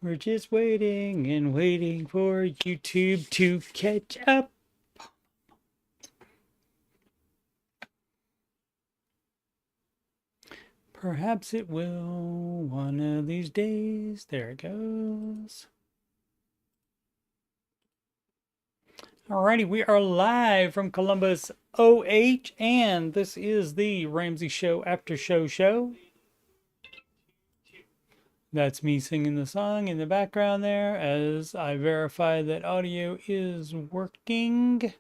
We're just waiting and waiting for YouTube to catch up. Perhaps it will one of these days. There it goes. Alrighty, we are live from Columbus, OH, and this is the Ramsey Show After Show. That's me singing the song in the background there as I verify that audio is working.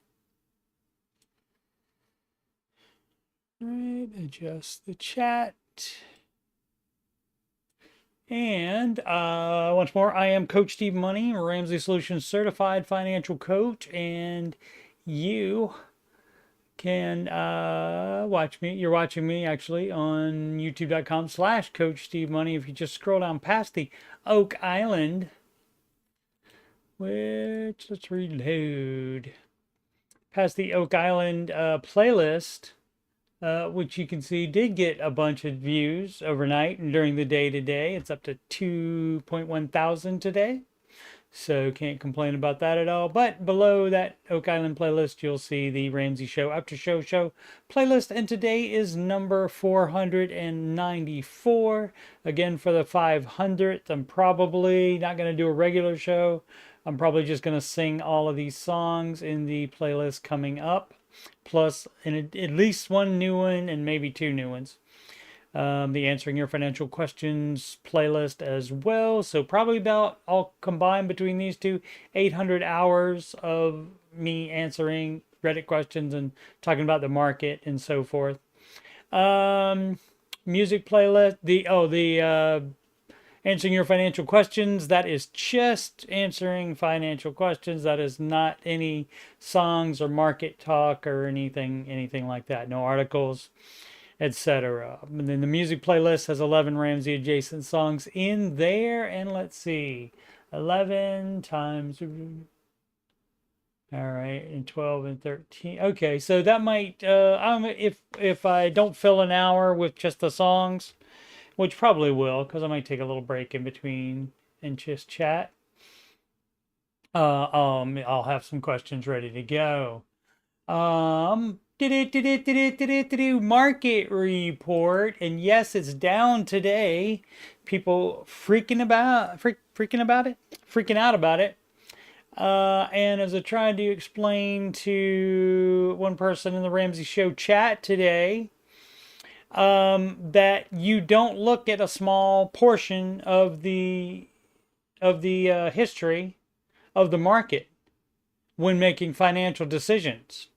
Right, adjust the chat. And once more, I am Coach Steve Money, Ramsey Solutions certified financial coach, and you can watch me. You're watching me actually on youtube.com/Coach Steve Money. If you just scroll down past the Oak Island, which let's reload, past the Oak Island playlist. Which you can see did get a bunch of views overnight and during the day today. It's up to 2.1 thousand today. So can't complain about that at all. But below that Oak Island playlist, you'll see the Ramsey Show After Show playlist. And today is number 494. Again, for the 500th, I'm probably not going to do a regular show. I'm probably just going to sing all of these songs in the playlist coming up. Plus at least one new one and maybe two new ones. The Answering Your Financial Questions playlist as well. So probably about, all combined between these two, 800 hours of me answering Reddit questions and talking about the market and so forth. Music playlist, the Answering Your Financial Questions, that is just answering financial questions. That is not any songs or market talk or anything like that. No articles, etc. And then the music playlist has 11 Ramsey adjacent songs in there. And let's see, 11 times, all right, and 12 and 13. Okay, so that might, if I don't fill an hour with just the songs, which probably will, because I might take a little break in between and just chat. I'll have some questions ready to go. Market report, and yes, it's down today. People freaking out about it. And as I tried to explain to one person in the Ramsey Show chat today, that you don't look at a small portion of the history of the market when making financial decisions.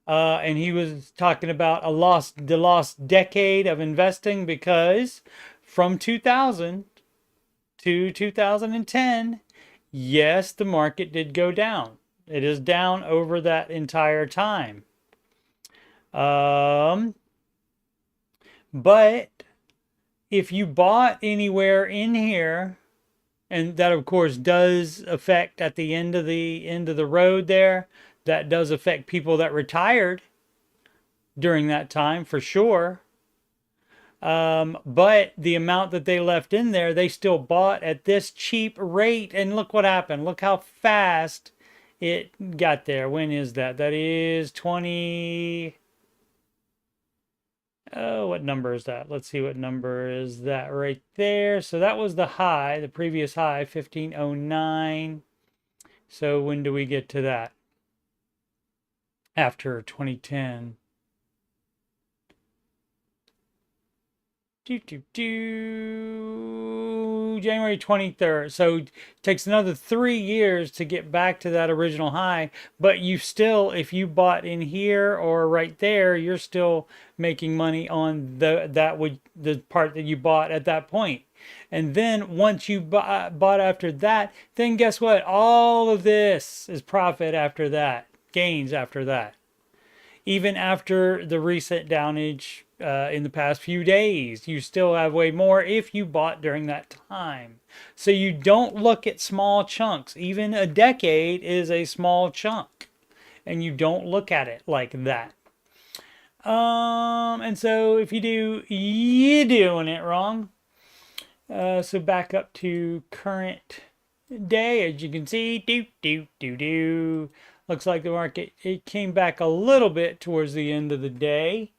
And he was talking about the lost decade of investing, because from 2000 to 2010, yes, the market did go down. It is down over that entire time. But if you bought anywhere in here, and that of course does affect at the end of the road there, that does affect people that retired during that time for sure. But the amount that they left in there, they still bought at this cheap rate, and look what happened. Look how fast it got there. When is that? That is 20. Oh, what number is that? Let's see, what number is that right there. So that was the high, the previous high, 1509. So when do we get to that? After 2010. January 23rd. So it takes another 3 years to get back to that original high, but you still, if you bought in here or right there, you're still making money on the part that you bought at that point. And then once you bought after that, then guess what? All of this is profit after that, gains after that. Even after the recent downage in the past few days, you still have way more if you bought during that time. So you don't look at small chunks. Even a decade is a small chunk, and you don't look at it like that. And so if you do, you're doing it wrong. So back up to current day, as you can see, looks like the market, it came back a little bit towards the end of the day.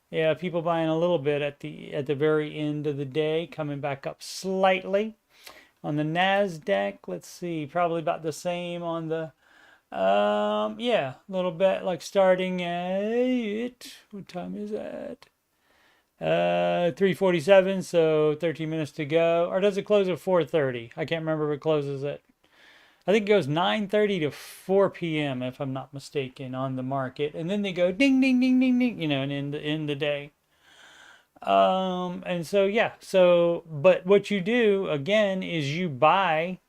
Yeah, people buying a little bit at the very end of the day, coming back up slightly. On the Nasdaq, let's see, probably about the same on the yeah, a little bit, like starting at, what time is that? 3:47, so 13 minutes to go. Or does it close at 4:30? I can't remember if it closes at, I think it goes 9:30 to 4 p.m. if I'm not mistaken on the market. And then they go ding ding ding ding ding, and in the day. And so yeah, so but what you do again is you buy,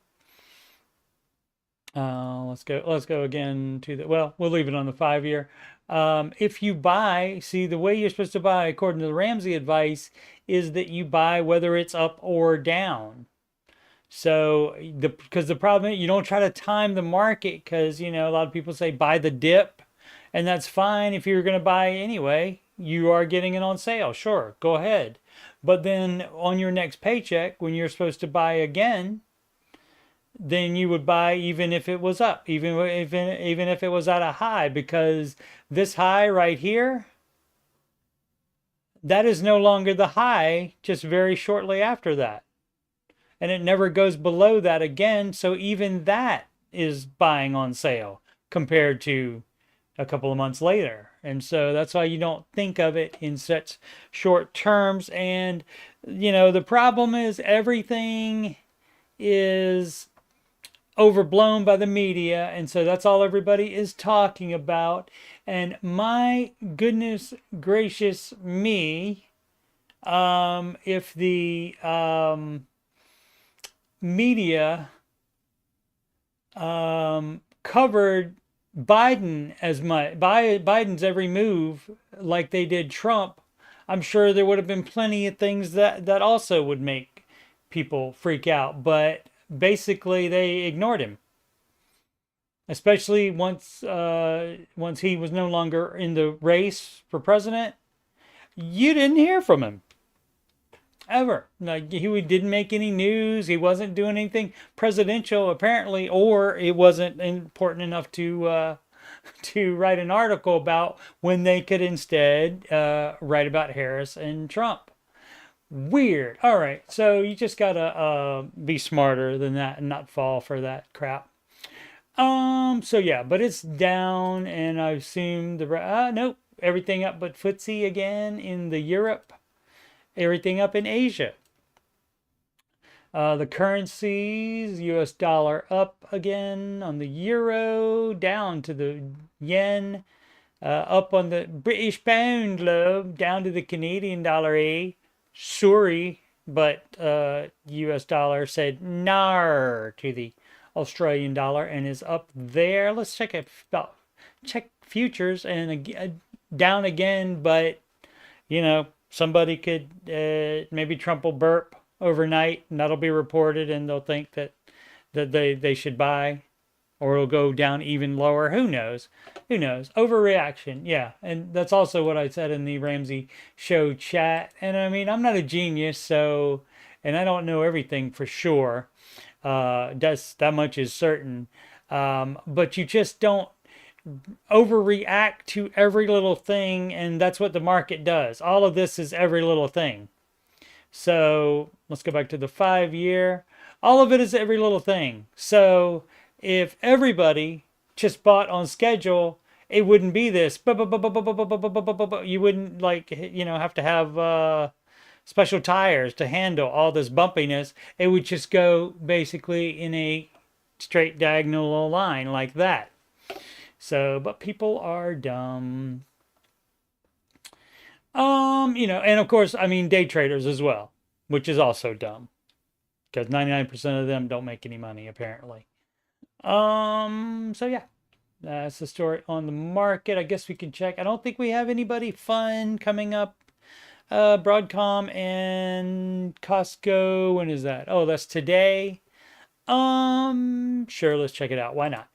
let's go again to the, well, we'll leave it on the 5 year. If you buy, see, the way you're supposed to buy according to the Ramsey advice is that you buy whether it's up or down. So because the problem is you don't try to time the market, because a lot of people say buy the dip, and that's fine if you're going to buy anyway. You are getting it on sale, sure, go ahead. But then on your next paycheck, when you're supposed to buy again, then you would buy even if it was up, even if it was at a high, because this high right here, that is no longer the high just very shortly after that. And it never goes below that again. So even that is buying on sale compared to a couple of months later. And so that's why you don't think of it in such short terms. And, the problem is everything is overblown by the media. And so that's all everybody is talking about. And my goodness gracious me, if the media covered Biden as much, Biden's every move like they did Trump, I'm sure there would have been plenty of things that also would make people freak out. But basically, they ignored him, especially once he was no longer in the race for president. You didn't hear from him ever. Like, he didn't make any news. He wasn't doing anything presidential apparently, or it wasn't important enough to write an article about, when they could instead write about Harris and Trump. Weird. All right, so you just gotta be smarter than that and not fall for that crap. So yeah, but it's down, and I assume nope, everything up but footsie again in the Europe. Everything up in Asia. The currencies, US dollar up again on the euro, down to the yen, up on the British pound, love, down to the Canadian dollar, sorry, but US dollar said nar to the Australian dollar and is up there. Let's check it, check futures, and down again, but somebody could, maybe Trump will burp overnight, and that'll be reported, and they'll think that they should buy, or it'll go down even lower. Who knows? Who knows? Overreaction, yeah. And that's also what I said in the Ramsey show chat. And I mean, I'm not a genius, so, and I don't know everything for sure. That much is certain. But you just don't overreact to every little thing, and that's what the market does. All of this is every little thing. So let's go back to the 5 year. All of it is every little thing. So if everybody just bought on schedule, it wouldn't be this. You wouldn't have to have special tires to handle all this bumpiness. It would just go basically in a straight diagonal line like that. So, but people are dumb. And of course, I mean, day traders as well, which is also dumb, because 99% of them don't make any money, apparently. So yeah, that's the story on the market. I guess we can check. I don't think we have anybody fun coming up. Broadcom and Costco, when is that? Oh, that's today. Sure, let's check it out. Why not?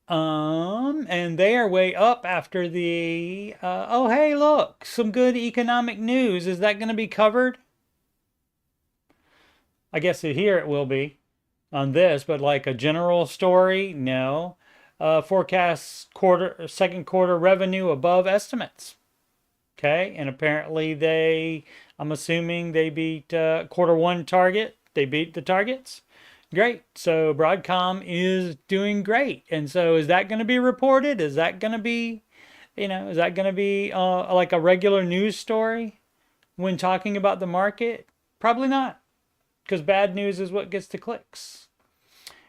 And they are way up after the, oh, hey, look, some good economic news. Is that going to be covered? I guess here it will be on this, but like a general story, no. Forecasts second quarter revenue above estimates. Okay, and apparently I'm assuming they beat quarter one target. They beat the targets. Great. So Broadcom is doing great. And so is that going to be reported? Is that going to be, is that going to be like a regular news story when talking about the market? Probably not, because bad news is what gets the clicks.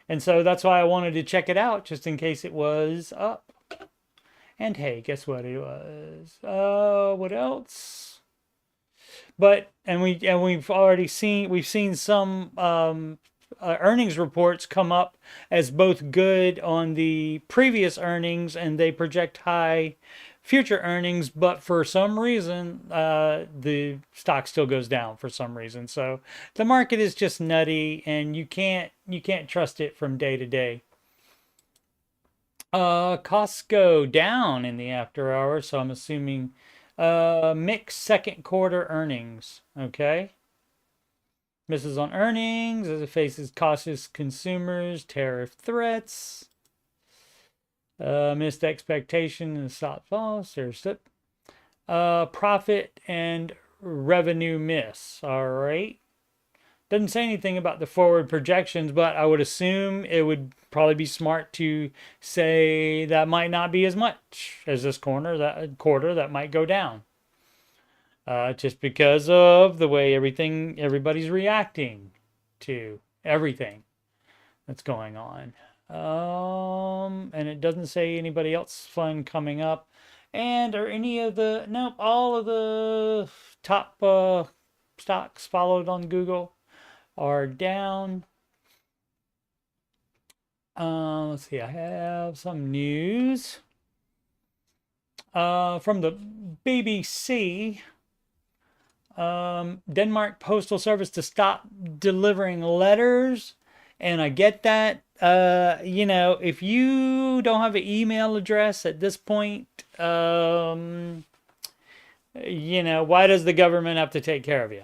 And so that's why I wanted to check it out just in case it was up. And hey, guess what it was? What else? We've already seen some earnings reports come up as both good on the previous earnings, and they project high future earnings, but for some reason the stock still goes down for some reason. So the market is just nutty, and you can't trust it from day to day. Costs go down in the after hours, so I'm assuming mixed second quarter earnings. Okay. Misses on earnings as it faces cautious consumers, tariff threats, missed expectation and stock loss. There's it. Profit and revenue miss. All right. Doesn't say anything about the forward projections, but I would assume it would probably be smart to say that might not be as much as this quarter. That might go down. Just because of the way everybody's reacting to everything that's going on. And it doesn't say anybody else fun coming up. And are any of the, nope, all of the top stocks followed on Google are down. Let's see, I have some news from the BBC. Denmark Postal Service to stop delivering letters. And I get that. If you don't have an email address at this point, why does the government have to take care of you?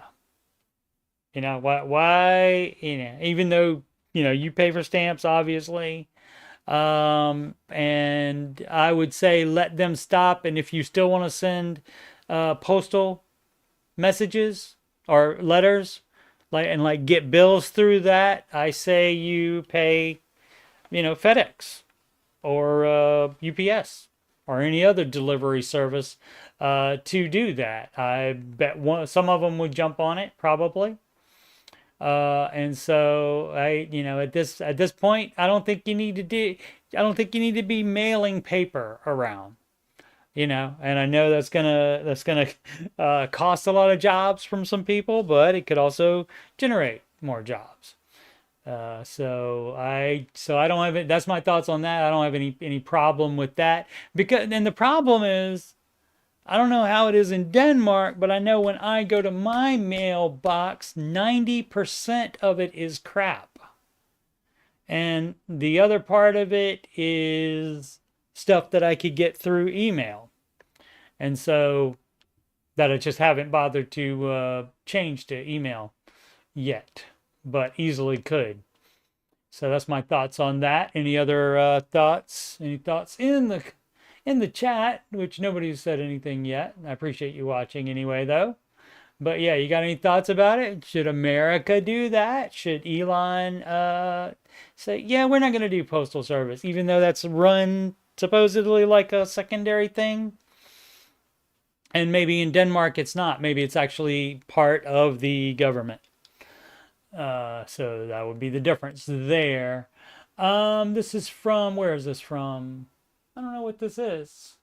Why, even though, you pay for stamps, obviously. And I would say let them stop. And if you still want to send postal messages or letters, like get bills through that, I say you pay, FedEx or UPS or any other delivery service to do that. I bet some of them would jump on it probably. And so at this point, I don't think you need to be mailing paper around. And I know that's gonna cost a lot of jobs from some people, but it could also generate more jobs. So I don't have it. That's my thoughts on that. I don't have any problem with that, because then the problem is, I don't know how it is in Denmark, but I know when I go to my mailbox, 90% of it is crap, and the other part of it is stuff that I could get through email. And so that I just haven't bothered to change to email yet, but easily could. So that's my thoughts on that. Any other thoughts? Any thoughts in the chat, which nobody's said anything yet. I appreciate you watching anyway, though. But yeah, you got any thoughts about it? Should America do that? Should Elon say, yeah, we're not going to do postal service, even though that's run supposedly like a secondary thing? And maybe in Denmark it's not. Maybe it's actually part of the government. So that would be the difference there. This is from, where is this from? I don't know what this is.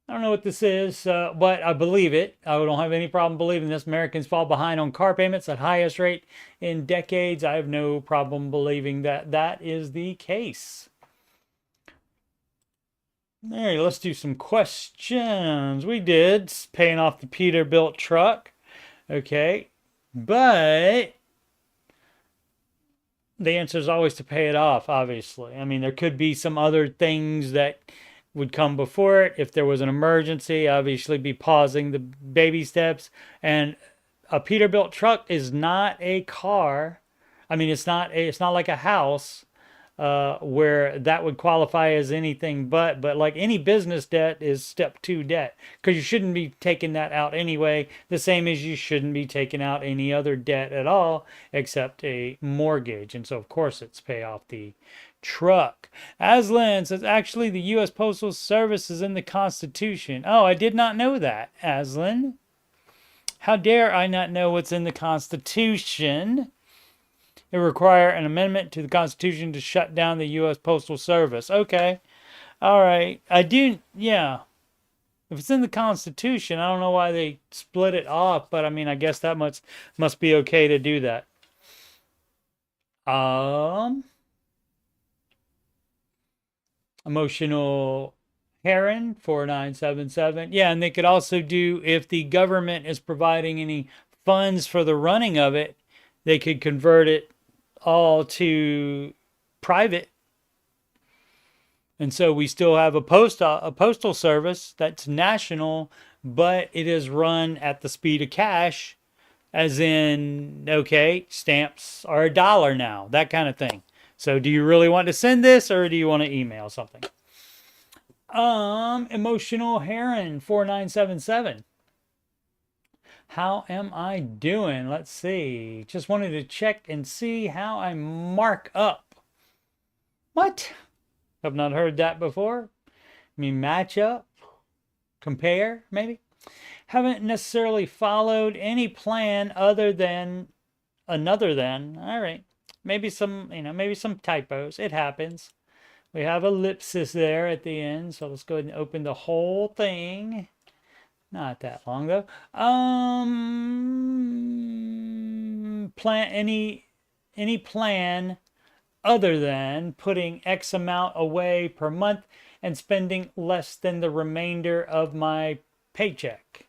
But I believe it. I don't have any problem believing this. Americans fall behind on car payments at highest rate in decades. I have no problem believing that that is the case. All right, let's do some questions. We did paying off the Peterbilt truck. Okay, but the answer is always to pay it off, obviously. I mean, there could be some other things that would come before it. If there was an emergency, obviously be pausing the baby steps. And a Peterbilt truck is not a car. I mean, it's not like a house where that would qualify as anything but like any business debt is step two debt, because you shouldn't be taking that out anyway, the same as you shouldn't be taking out any other debt at all except a mortgage. And so of course it's pay off the truck. Aslan says, actually the U.S. Postal Service is in the Constitution. Oh, I did not know that, Aslan. How dare I not know what's in the Constitution? It would require an amendment to the Constitution to shut down the U.S. Postal Service. Okay. All right. I do, yeah. If it's in the Constitution, I don't know why they split it off, but I mean, I guess that must be okay to do that. Emotional Heron 4977. Yeah, and they could also do, if the government is providing any funds for the running of it, they could convert it all to private. And so we still have a postal service that's national, but it is run at the speed of cash, as in, okay, stamps are $1 now, that kind of thing. So do you really want to send this, or do you want to email something? Emotional Heron 4977. How am I doing? Let's see. Just wanted to check and see how I mark up. What? Have not heard that before. I mean, match up, compare, maybe. Haven't necessarily followed any plan other than another than. All right. Maybe some, maybe some typos. It happens. We have ellipsis there at the end. So let's go ahead and open the whole thing. Not that long though. Plan any plan other than putting X amount away per month and spending less than the remainder of my paycheck.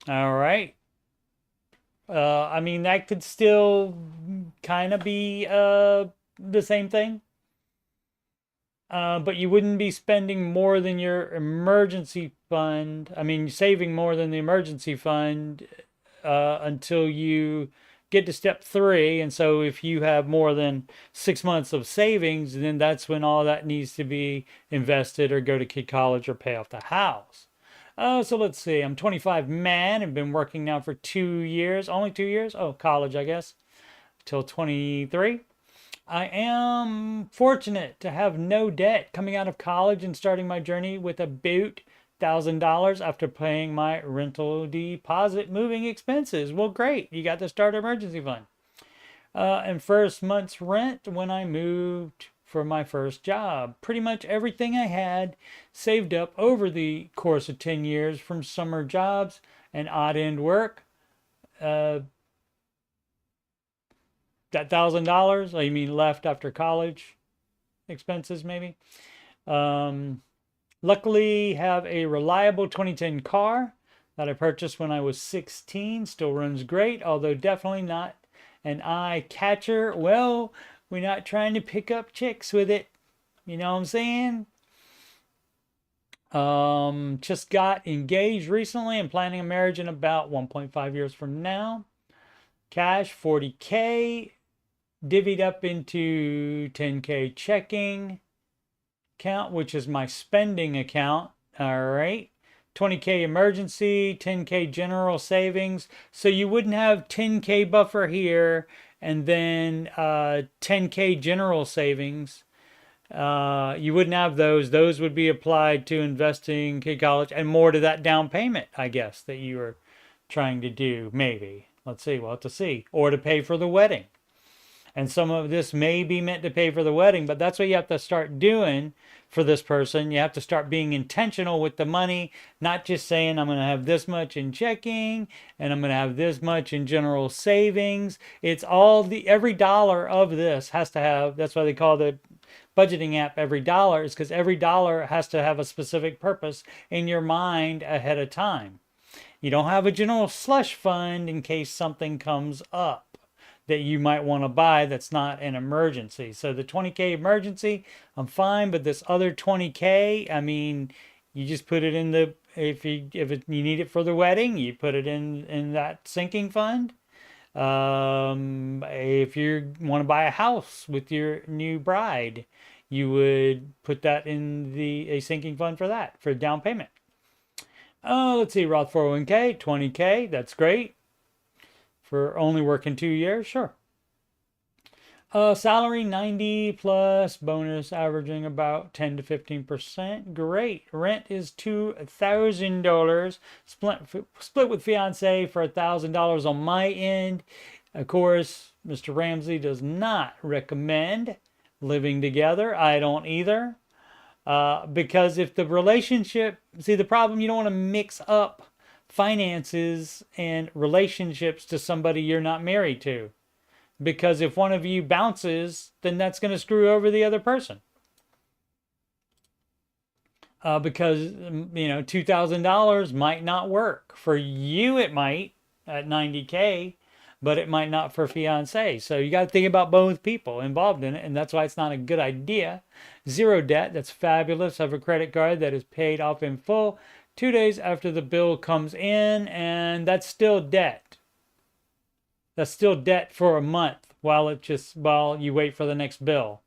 All right. I mean, that could still kind of be the same thing. But you wouldn't be spending more than your emergency fund. I mean, saving more than the emergency fund until you get to step 3. And so if you have more than 6 months of savings, then that's when all that needs to be invested or go to kid college or pay off the house. So let's see. I'm 25 man and been working now for 2 years. Only 2 years? Oh, college, I guess. Till 23. I am fortunate to have no debt coming out of college and starting my journey with about $1,000 after paying my rental deposit moving expenses. Well, great. You got the start emergency fund. And first month's rent when I moved for my first job. Pretty much everything I had saved up over the course of 10 years from summer jobs and odd end work. That $1,000, I mean, left after college expenses, maybe. Luckily, have a reliable 2010 car that I purchased when I was 16. Still runs great, although definitely not an eye catcher. Well, we're not trying to pick up chicks with it. You know what I'm saying? Just got engaged recently and planning a marriage in about 1.5 years from now. Cash, 40K. Divvied up into 10K checking account, which is my spending account. All right. 20K emergency, 10K general savings. So you wouldn't have 10K buffer here and then 10K general savings. You wouldn't have those. Those would be applied to investing kid college and more to that down payment, I guess, that you were trying to do. Maybe. Let's see. We'll have to see. Or to pay for the wedding. And some of this may be meant to pay for the wedding, but that's what you have to start doing for this person. You have to start being intentional with the money, not just saying, I'm going to have this much in checking and I'm going to have this much in general savings. It's all every dollar of this has to have, that's why they call the budgeting app every dollar, is because every dollar has to have a specific purpose in your mind ahead of time. You don't have a general slush fund in case something comes up. that you might want to buy that's not an emergency. So the 20K emergency, I'm fine, but this other 20K, I mean, you just put it in the, you need it for the wedding, you put it in that sinking fund. If you want to buy a house with your new bride, you would put that in a sinking fund for that, for down payment. Let's see, Roth 401k, 20K, that's great. For only working 2 years, sure. Salary 90 plus, bonus averaging about 10 to 15%. Great. Rent is $2,000. Split with fiance for $1,000 on my end. Of course, Mr. Ramsey does not recommend living together. I don't either. Because if the relationship, see the problem, you don't want to mix up finances and relationships to somebody you're not married to. Because if one of you bounces, then that's going to screw over the other person. Because, you know, $2,000 might not work. For you, it might at 90K, but it might not for fiance. So you got to think about both people involved in it, and that's why it's not a good idea. Zero debt, that's fabulous. I have a credit card that is paid off in full 2 days after the bill comes in, and that's still debt. That's still debt for a month while you wait for the next bill.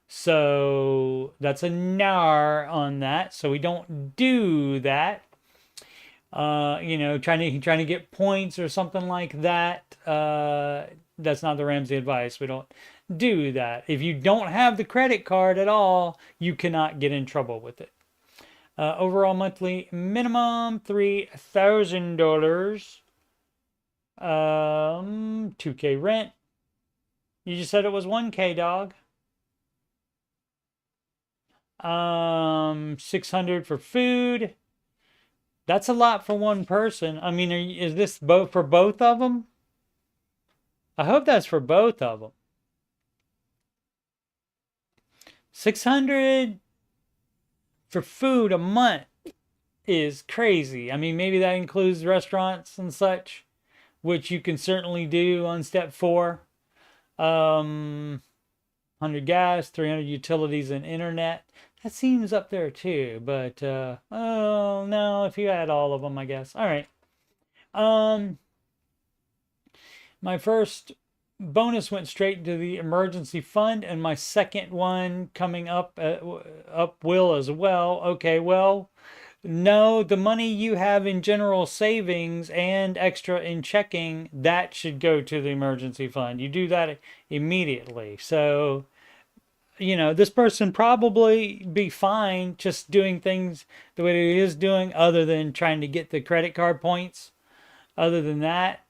So that's a NAR on that. So we don't do that. You know, trying to get points or something like that. That's not the Ramsey advice. We don't do that. If you don't have the credit card at all, you cannot get in trouble with it. Overall monthly minimum $3,000. 2K rent. You just said it was 1K, dog. 600 for food. That's a lot for one person. I mean, is this both for both of them? I hope that's for both of them. 600 for food a month is crazy. I mean, maybe that includes restaurants and such, which you can certainly do on step 4. 100 gas, 300 utilities and internet. That seems up there too, but oh no, if you add all of them, I guess. All right. My first bonus went straight to the emergency fund, and my second one coming up will as well. Okay, well, no, the money you have in general savings and extra in checking, that should go to the emergency fund. You do that immediately. So, you know, this person probably be fine just doing things the way it is doing, other than trying to get the credit card points. Other than that,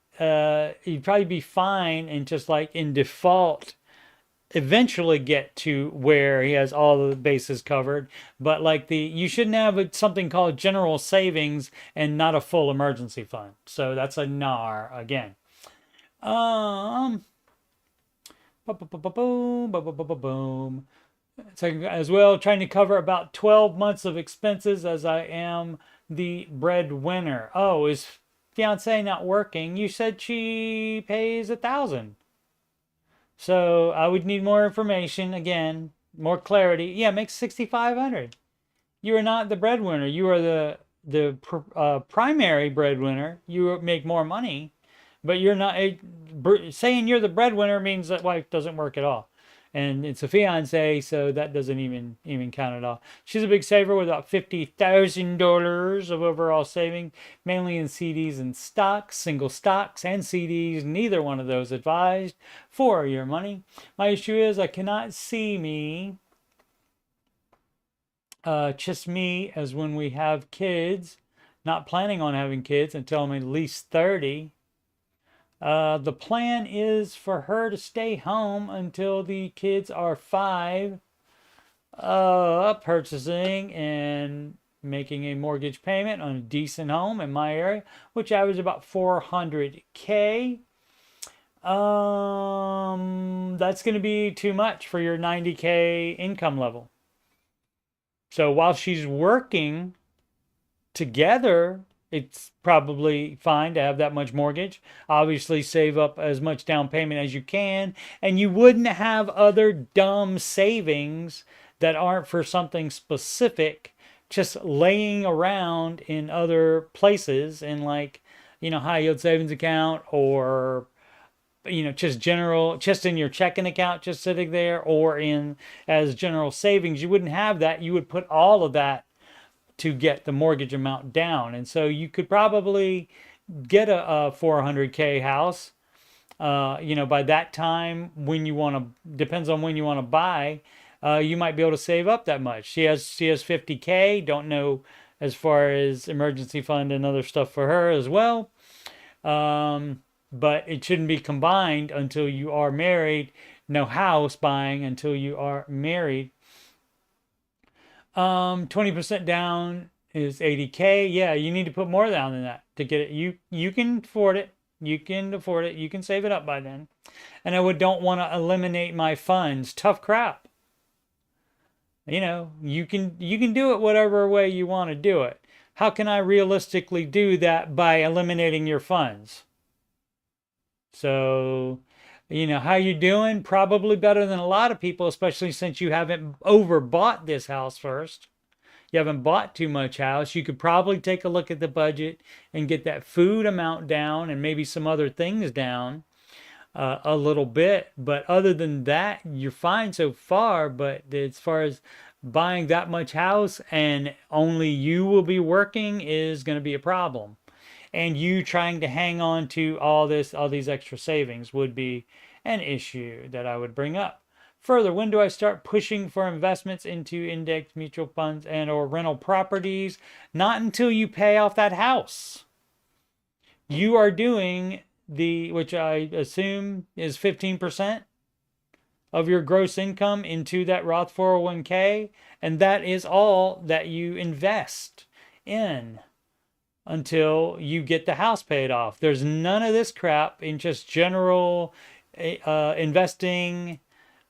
you'd probably be fine and just like in default eventually get to where he has all the bases covered. But like you shouldn't have something called general savings and not a full emergency fund. So that's a NAR again. Boom. So as well, trying to cover about 12 months of expenses as I am the breadwinner. Oh, is fiance not working? You said she pays $1,000. So I would need more information again, more clarity. Yeah, make $6,500. You are not the breadwinner. You are the primary breadwinner. You make more money, but you're not. Saying you're the breadwinner means that wife doesn't work at all, and it's a fiance, so that doesn't even count at all. She's a big saver with about $50,000 of overall saving, mainly in CDs and stocks, single stocks and CDs. Neither one of those advised for your money. My issue is I cannot see me, just me, as when we have kids. Not planning on having kids until I'm at least 30. The plan is for her to stay home until the kids are 5, purchasing and making a mortgage payment on a decent home in my area, which averages about $400K. That's going to be too much for your 90K income level. So while she's working together, it's probably fine to have that much mortgage. Obviously, save up as much down payment as you can, and you wouldn't have other dumb savings that aren't for something specific just laying around in other places in, like, high yield savings account, or just in your checking account, just sitting there, or in as general savings. You wouldn't have that. You would put all of that to get the mortgage amount down. And so you could probably get a 400K house, by that time, when you want to, depends on when you want to buy, you might be able to save up that much. She has 50K. Don't know as far as emergency fund and other stuff for her as well. But it shouldn't be combined until you are married. No house buying until you are married. 20% down is 80K. Yeah, you need to put more down than that to get it. You can afford it. You can afford it. You can save it up by then. And don't want to eliminate my funds. Tough crap. You can do it whatever way you want to do it. How can I realistically do that by eliminating your funds? So, how you doing? Probably better than a lot of people, especially since you haven't overbought this house first. You haven't bought too much house. You could probably take a look at the budget and get that food amount down and maybe some other things down a little bit. But other than that, you're fine so far. But as far as buying that much house and only you will be working is going to be a problem. And you trying to hang on to all these extra savings would be an issue that I would bring up. Further, when do I start pushing for investments into index mutual funds and or rental properties? Not until you pay off that house. You are doing which I assume is 15% of your gross income into that Roth 401k, and that is all that you invest in until you get the house paid off. There's none of this crap in just general investing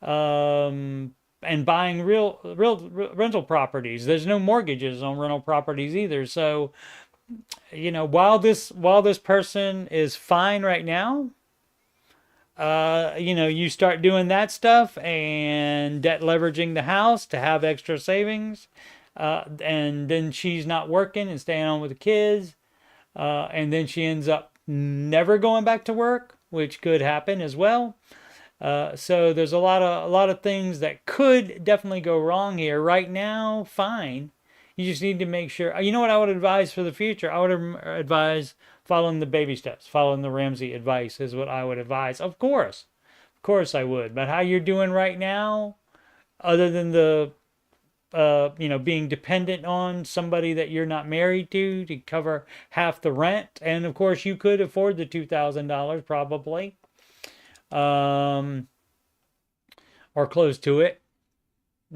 and buying real rental properties. There's no mortgages on rental properties either. So, while this person is fine right now, you start doing that stuff and debt leveraging the house to have extra savings. And then she's not working and staying on with the kids. And then she ends up never going back to work, which could happen as well. So there's a lot of things that could definitely go wrong here. Right now, fine. You just need to make sure. You know what I would advise for the future? I would advise following the baby steps, following the Ramsey advice is what I would advise. Of course I would. But how you're doing right now, other than the being dependent on somebody that you're not married to cover half the rent. And of course you could afford the $2,000 probably, or close to it,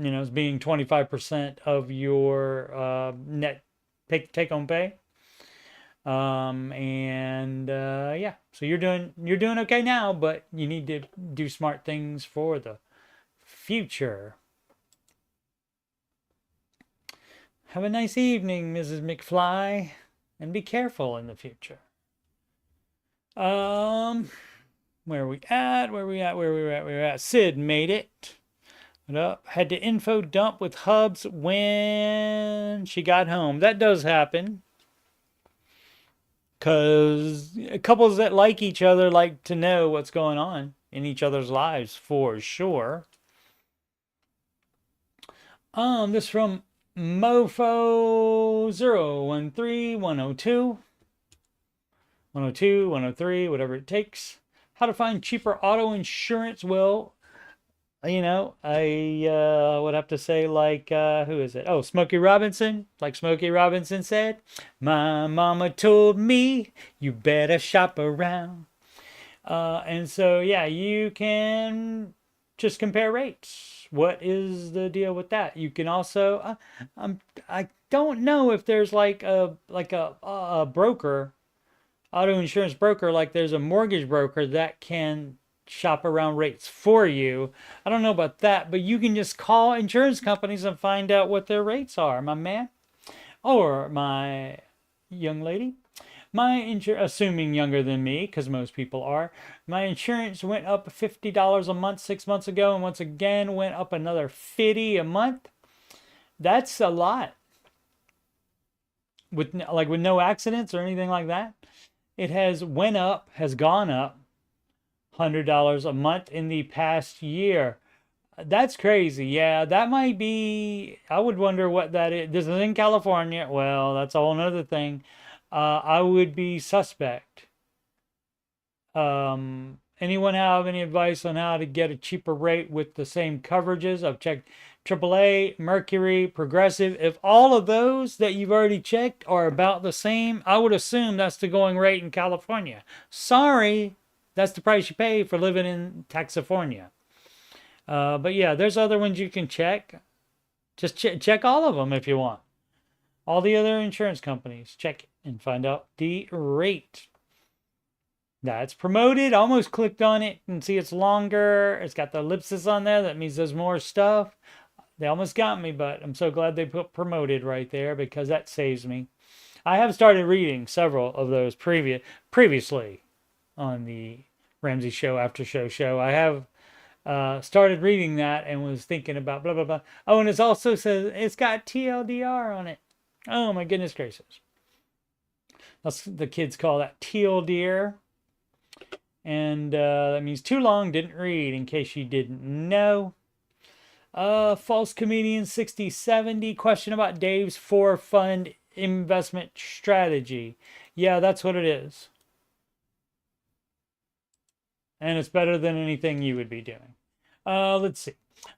as being 25% of your net take home pay. Yeah, so you're doing okay now, but you need to do smart things for the future. Have a nice evening, Mrs. McFly, and be careful in the future. Where are we at? Sid made it. What up? Had to info dump with Hubs when she got home. That does happen. Because couples that like each other like to know what's going on in each other's lives, for sure. This from Mofo 013102 102 103, whatever it takes. How to find cheaper auto insurance? Well, I would have to say, like, who is it? Oh, Smokey Robinson. Like Smokey Robinson said, my mama told me you better shop around. And so, yeah, you can just compare rates. What is the deal with that? You can also, I don't know if there's like a broker, auto insurance broker, like there's a mortgage broker that can shop around rates for you. I don't know about that, but you can just call insurance companies and find out what their rates are, my man, or my young lady. Assuming younger than me, because most people are, my insurance went up $50 a month 6 months ago, and once again went up another 50 a month. That's a lot. With no accidents or anything like that, it has gone up $100 a month in the past year. That's crazy. Yeah, that might be. I would wonder what that is. This is in California. Well, that's a whole nother thing. I would be suspect. Anyone have any advice on how to get a cheaper rate with the same coverages? I've checked AAA, Mercury, Progressive. If all of those that you've already checked are about the same, I would assume that's the going rate in California. Sorry, that's the price you pay for living in Taxifornia. But yeah, there's other ones you can check. Just check all of them if you want. All the other insurance companies, check and find out the rate. That's promoted. I almost clicked on it and see it's longer. It's got the ellipsis on there. That means there's more stuff. They almost got me, but I'm so glad they put promoted right there because that saves me. I have started reading several of those previously on the Ramsey Show Aftershow. I have started reading that and was thinking about blah, blah, blah. Oh, and it also says it's got TLDR on it. Oh, my goodness gracious. That's the kids call that TLDR. And that means too long, didn't read, in case you didn't know. False Comedian 6070, question about Dave's 4-fund investment strategy. Yeah, that's what it is. And it's better than anything you would be doing. Let's see.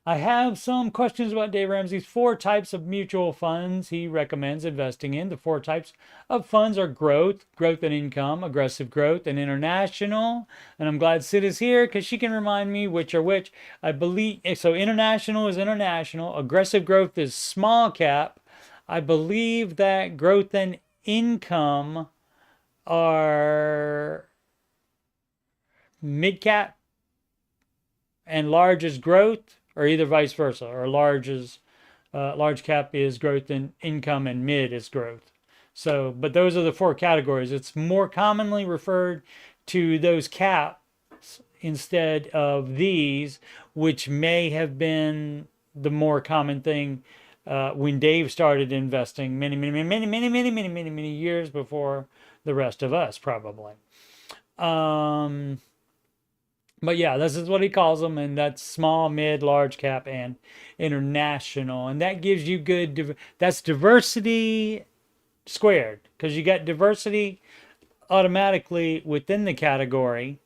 I have some questions about Dave Ramsey's 4 types of mutual funds he recommends investing in. The 4 types of funds are growth and income, aggressive growth, and international. And I'm glad Sid is here because she can remind me which are which. I believe, so international is international. Aggressive growth is small cap. I believe that growth and income are mid cap and large is growth, or either vice versa, or large cap is growth and income, and mid is growth. So, but those are the 4 categories. It's more commonly referred to those caps instead of these, which may have been the more common thing when Dave started investing many years before the rest of us, probably. But yeah, this is what he calls them, and that's small, mid, large cap, and international. And that gives you that's diversity squared, because you got diversity automatically within the category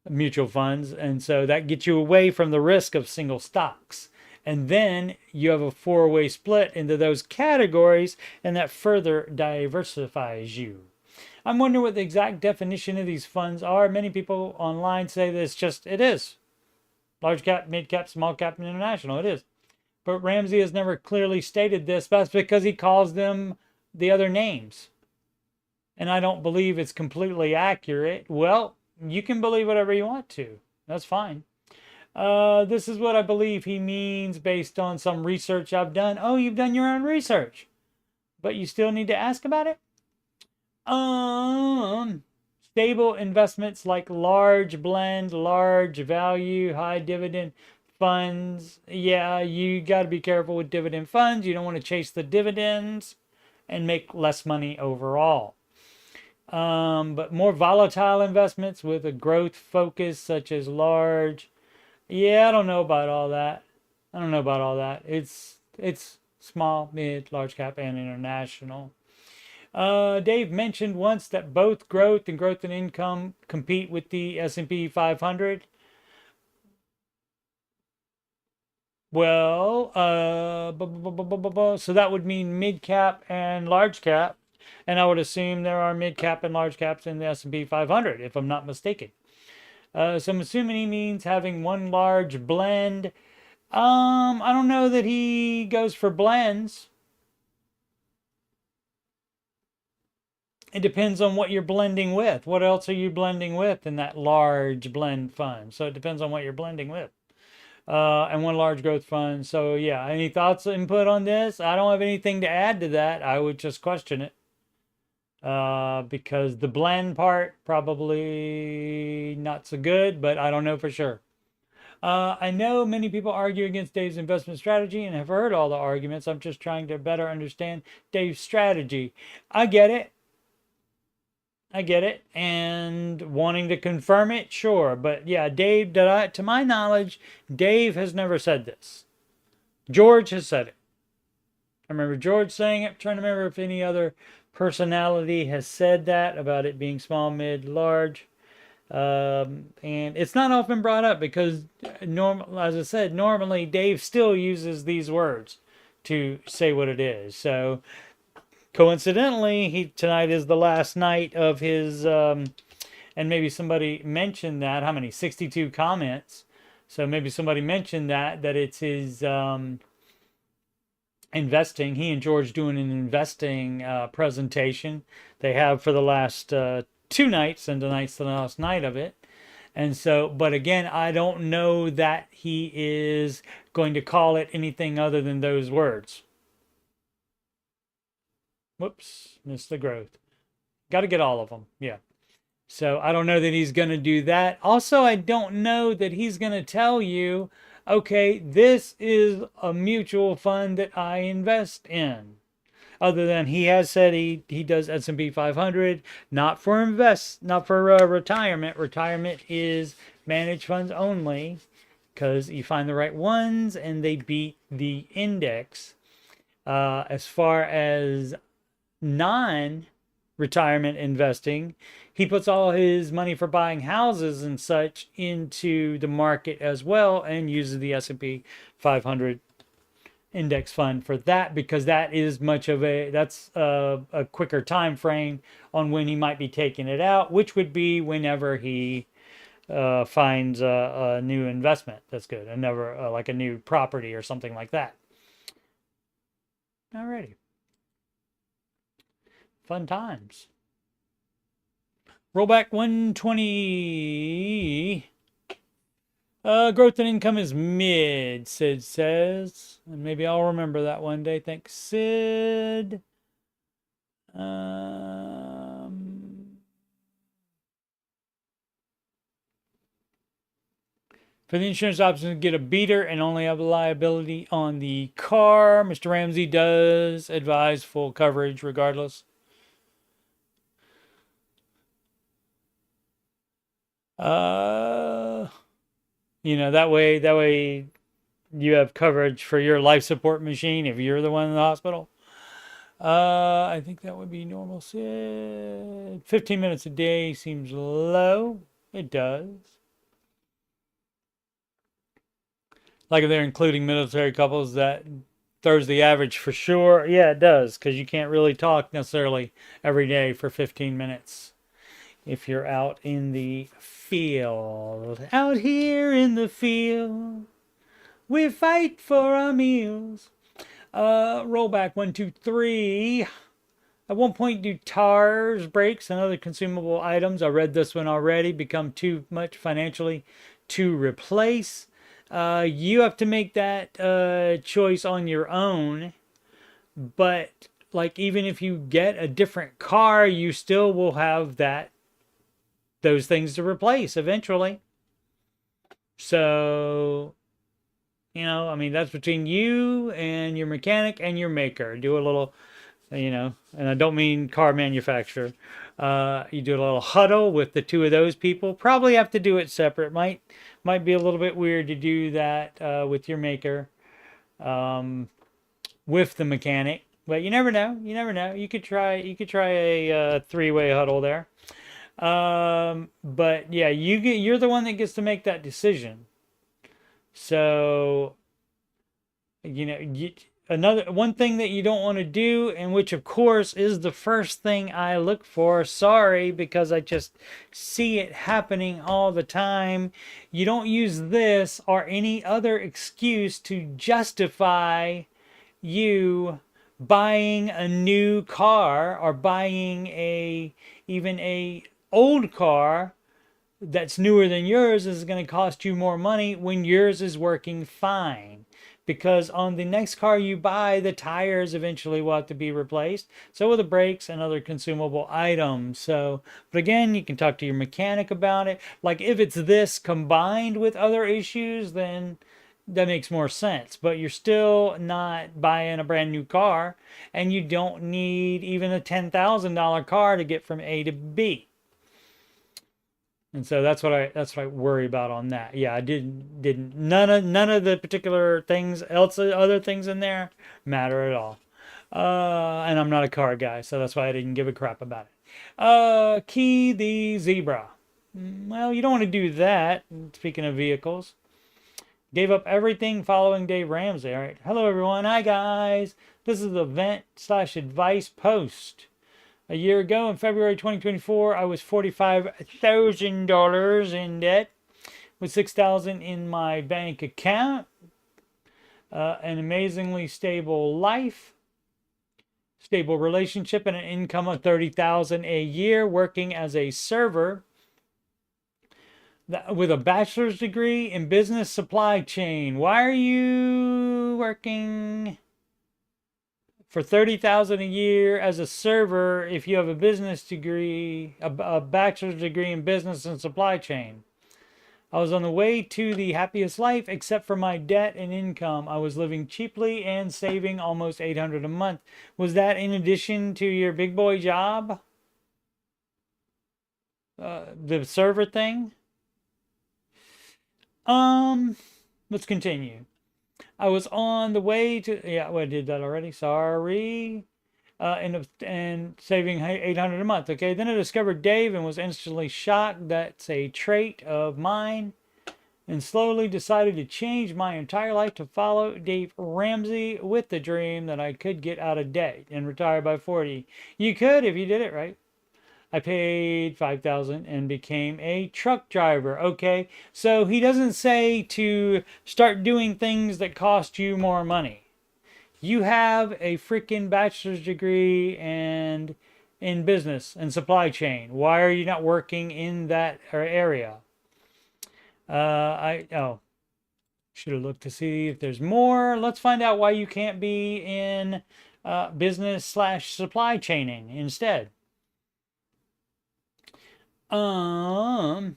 of mutual funds, and so that gets you away from the risk of single stocks. And then you have a 4-way split into those categories, and that further diversifies you. I'm wondering what the exact definition of these funds are. Many people online say that it is. Large cap, mid cap, small cap, and international. It is. But Ramsey has never clearly stated this. That's because he calls them the other names. And I don't believe it's completely accurate. Well, you can believe whatever you want to. That's fine. This is what I believe he means based on some research I've done. Oh, you've done your own research. But you still need to ask about it? Stable investments like large blend, large value, high dividend funds. Yeah, you got to be careful with dividend funds. You don't want to chase the dividends and make less money overall. But more volatile investments with a growth focus, such as large. Yeah, I don't know about all that. It's small, mid, large cap, and international. Dave mentioned once that both growth and income compete with the S&P 500. Well, so that would mean mid cap and large cap, and I would assume there are mid cap and large caps in the S&P 500, if I'm not mistaken. So I'm assuming he means having one large blend. I don't know that he goes for blends. It depends on what you're blending with. What else are you blending with in that large blend fund? So it depends on what you're blending with. And one large growth fund. So yeah, any thoughts, input on this? I don't have anything to add to that. I would just question it. because the blend part probably not so good, but I don't know for sure. I know many people argue against Dave's investment strategy and have heard all the arguments. I'm just trying to better understand Dave's strategy. I get it. I get it. And wanting to confirm it, sure. But yeah, Dave, to my knowledge, Dave has never said this. George has said it. I remember George saying it. I'm trying to remember if any other personality has said that about it being small, mid, large. And it's not often brought up because, as I said, normally Dave still uses these words to say what it is. So coincidentally, tonight is the last night of his, and maybe somebody mentioned that. How many? 62 comments. So maybe somebody mentioned that it's his investing. He and George doing an investing presentation they have for the last 2 nights, and tonight's the last night of it. And so, but again, I don't know that he is going to call it anything other than those words. Whoops, missed the growth. Got to get all of them. Yeah. So I don't know that he's going to do that. Also, I don't know that he's going to tell you, okay, this is a mutual fund that I invest in. Other than he has said he does S&P 500, not for retirement. Retirement is managed funds only because you find the right ones and they beat the index. As far as non-retirement investing, he puts all his money for buying houses and such into the market as well and uses the S&P 500 index fund for that because that is that's a quicker time frame on when he might be taking it out, which would be whenever he finds a new investment that's good, and never like a new property or something like that. Alrighty. Fun times. Rollback 120. Growth in income is mid, Sid says. And maybe I'll remember that one day. Thanks, Sid. For the insurance option, get a beater and only have liability on the car. Mr. Ramsey does advise full coverage regardless. That way you have coverage for your life support machine if you're the one in the hospital. I think that would be normal. 15 minutes a day seems low. It does. Like if they're including military couples, that throws the average for sure. Yeah, it does, because you can't really talk necessarily every day for 15 minutes if you're out in the field. Out here in the field, we fight for our meals. Rollback 1, 2, 3. At one point, do tires, brakes, and other consumable items, I read this one already, become too much financially to replace? You have to make that choice on your own. But like, even if you get a different car, you still will have those things to replace eventually. So, I mean, that's between you and your mechanic and your maker. Do a little, and I don't mean car manufacturer. You do a little huddle with the two of those people. Probably have to do it separate. Might be a little bit weird to do that with your maker, with the mechanic. But you never know. You never know. You could try a three-way huddle there. But yeah, you're the one that gets to make that decision. So, another one thing that you don't want to do, and which of course is the first thing I look for. Sorry, because I just see it happening all the time. You don't use this or any other excuse to justify you buying a new car or buying even a old car that's newer than yours is going to cost you more money when yours is working fine. because on the next car you buy, the tires eventually will have to be replaced. So will the brakes and other consumable items. So, but again, you can talk to your mechanic about it. Like if it's this combined with other issues, then that makes more sense. But you're still not buying a brand new car, and you don't need even a $10,000 car to get from A to B. And so that's what I worry about on that. Yeah, I didn't none of the particular things other things in there matter at all. And I'm not a car guy, so that's why I didn't give a crap about it. Key the zebra. Well, you don't want to do that. Speaking of vehicles, gave up everything following Dave Ramsey. All right. Hello everyone. Hi guys. This is the event/advice post. A year ago, in February 2024, I was $45,000 in debt with $6,000 in my bank account. An amazingly stable life, stable relationship, and an income of $30,000 a year working as a server with a bachelor's degree in business supply chain. Why are you working for $30,000 a year as a server if you have a business degree, a bachelor's degree in business and supply chain? I was on the way to the happiest life except for my debt and income. I was living cheaply and saving almost $800 a month. Was that in addition to your big boy job? The server thing? Let's continue. I was on the way to, yeah, well, I did that already. Sorry. And saving $800 a month. Okay. Then I discovered Dave and was instantly shocked. That's a trait of mine. And slowly decided to change my entire life to follow Dave Ramsey with the dream that I could get out of debt and retire by 40. You could if you did it right. I paid $5,000 and became a truck driver. Okay, so he doesn't say to start doing things that cost you more money. You have a freaking bachelor's degree and in business and supply chain. Why are you not working in that area? Should have looked to see if there's more. Let's find out why you can't be in business/supply chaining instead. I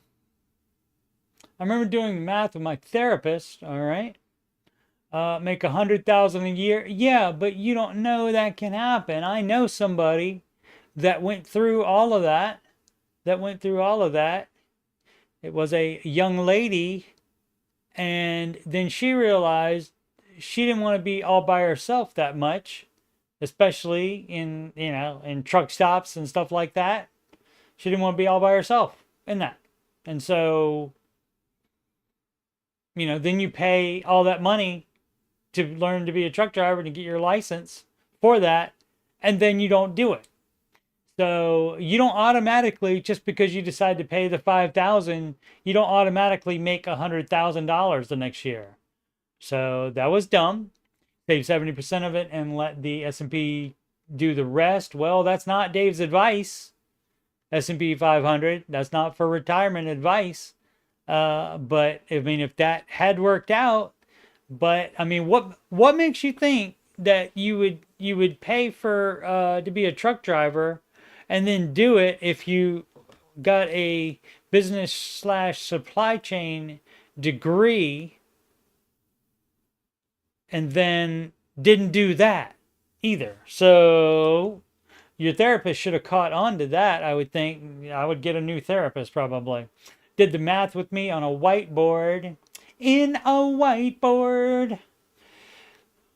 remember doing the math with my therapist. All right, make $100,000 a year. Yeah, but you don't know that can happen. I know somebody that went through all of that. It was a young lady, and then she realized she didn't want to be all by herself that much, especially in in truck stops and stuff like that. She didn't want to be all by herself in that. And so, then you pay all that money to learn to be a truck driver to get your license for that, and then you don't do it. So you don't automatically, just because you decide to pay the $5,000, you don't automatically make $100,000 the next year. So that was dumb. Save 70% of it and let the S&P do the rest. Well, that's not Dave's advice. S&P 500. That's not for retirement advice. But I mean, if that had worked out, but I mean, what makes you think that you would pay for to be a truck driver, and then do it if you got a business/supply chain degree, and then didn't do that either? So your therapist should have caught on to that. I would think I would get a new therapist probably. Did the math with me on a whiteboard. In a whiteboard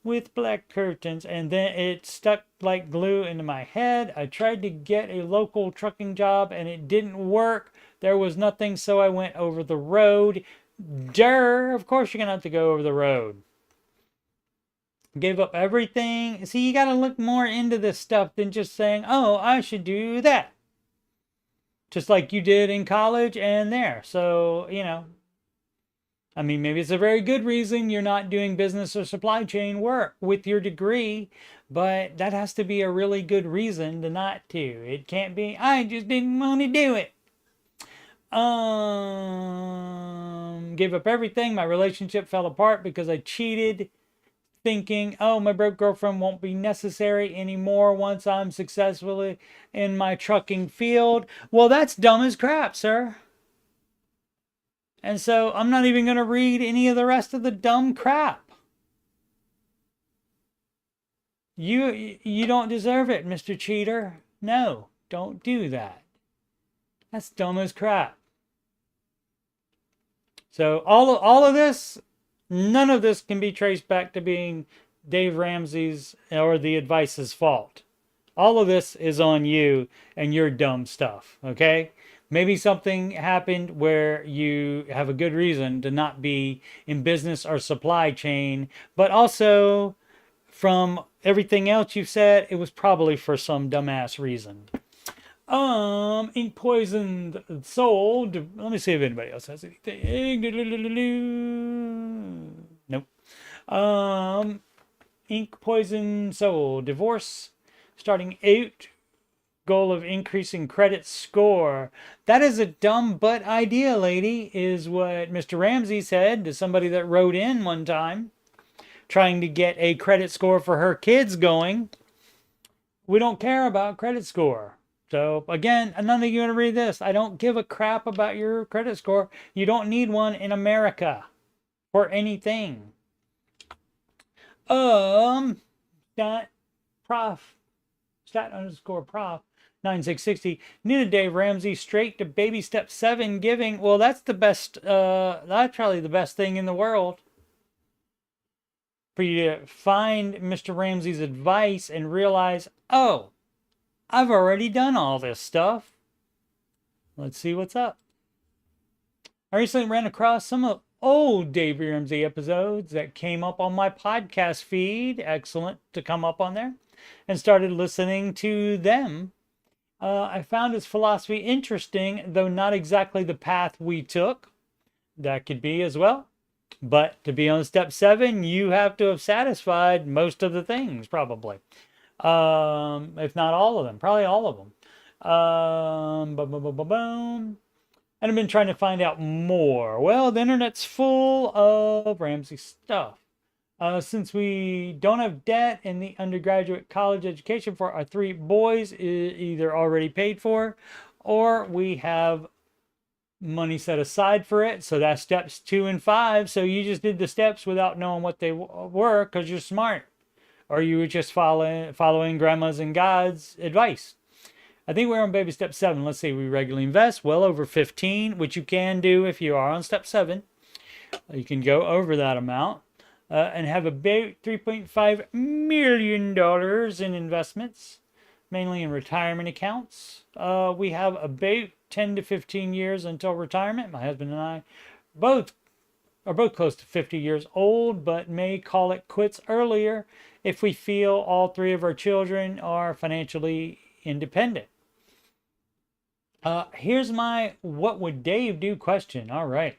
with black curtains, and then it stuck like glue into my head. I tried to get a local trucking job and it didn't work. There was nothing, so I went over the road. Of course you're gonna have to go over the road. Gave up everything. See, you got to look more into this stuff than just saying, oh, I should do that. Just like you did in college and there. So, I mean, maybe it's a very good reason you're not doing business or supply chain work with your degree, but that has to be a really good reason to not to. It can't be, I just didn't want to do it. Gave up everything. My relationship fell apart because I cheated thinking, oh, my broke girlfriend won't be necessary anymore once I'm successfully in my trucking field. Well, that's dumb as crap, sir. And so I'm not even going to read any of the rest of the dumb crap. You don't deserve it, Mr. Cheater. No, don't do that. That's dumb as crap. So all of this, none of this can be traced back to being Dave Ramsey's or the advice's fault. All of this is on you and your dumb stuff, okay? Maybe something happened where you have a good reason to not be in business or supply chain, but also from everything else you've said, it was probably for some dumbass reason. Ink poisoned soul. Let me see if anybody else has anything. Nope. Ink poisoned soul. Divorce starting out. Goal of increasing credit score. That is a dumb butt idea, lady, is what Mr. Ramsey said to somebody that wrote in one time, trying to get a credit score for her kids going. We don't care about credit score. So again, none of you going to read this. I don't give a crap about your credit score. You don't need one in America for anything. Stat underscore prof 9660. New to Dave Ramsey, straight to baby step 7 giving. Well, that's the best, that's probably the best thing in the world. For you to find Mr. Ramsey's advice and realize, oh, I've already done all this stuff. Let's see what's up. I recently ran across some of old Dave Ramsey episodes that came up on my podcast feed. Excellent to come up on there. And started listening to them. I found his philosophy interesting, though not exactly the path we took. That could be as well. But to be on step 7, you have to have satisfied most of the things, probably. If not all of them, probably all of them. And I've been trying to find out more. Well, the internet's full of Ramsey stuff. Since we don't have debt in the undergraduate college education for our 3 boys, either already paid for, or we have money set aside for it. So that's steps 2 and 5. So you just did the steps without knowing what they were because you're smart. Or you were just following grandma's and God's advice. I think we're on baby step 7. Let's see, we regularly invest well over 15, which you can do if you are on step 7. You can go over that amount and have about $3.5 million in investments, mainly in retirement accounts. We have about 10 to 15 years until retirement. My husband and I are both close to 50 years old, but may call it quits earlier if we feel all 3 of our children are financially independent. Here's my what would Dave do question. All right.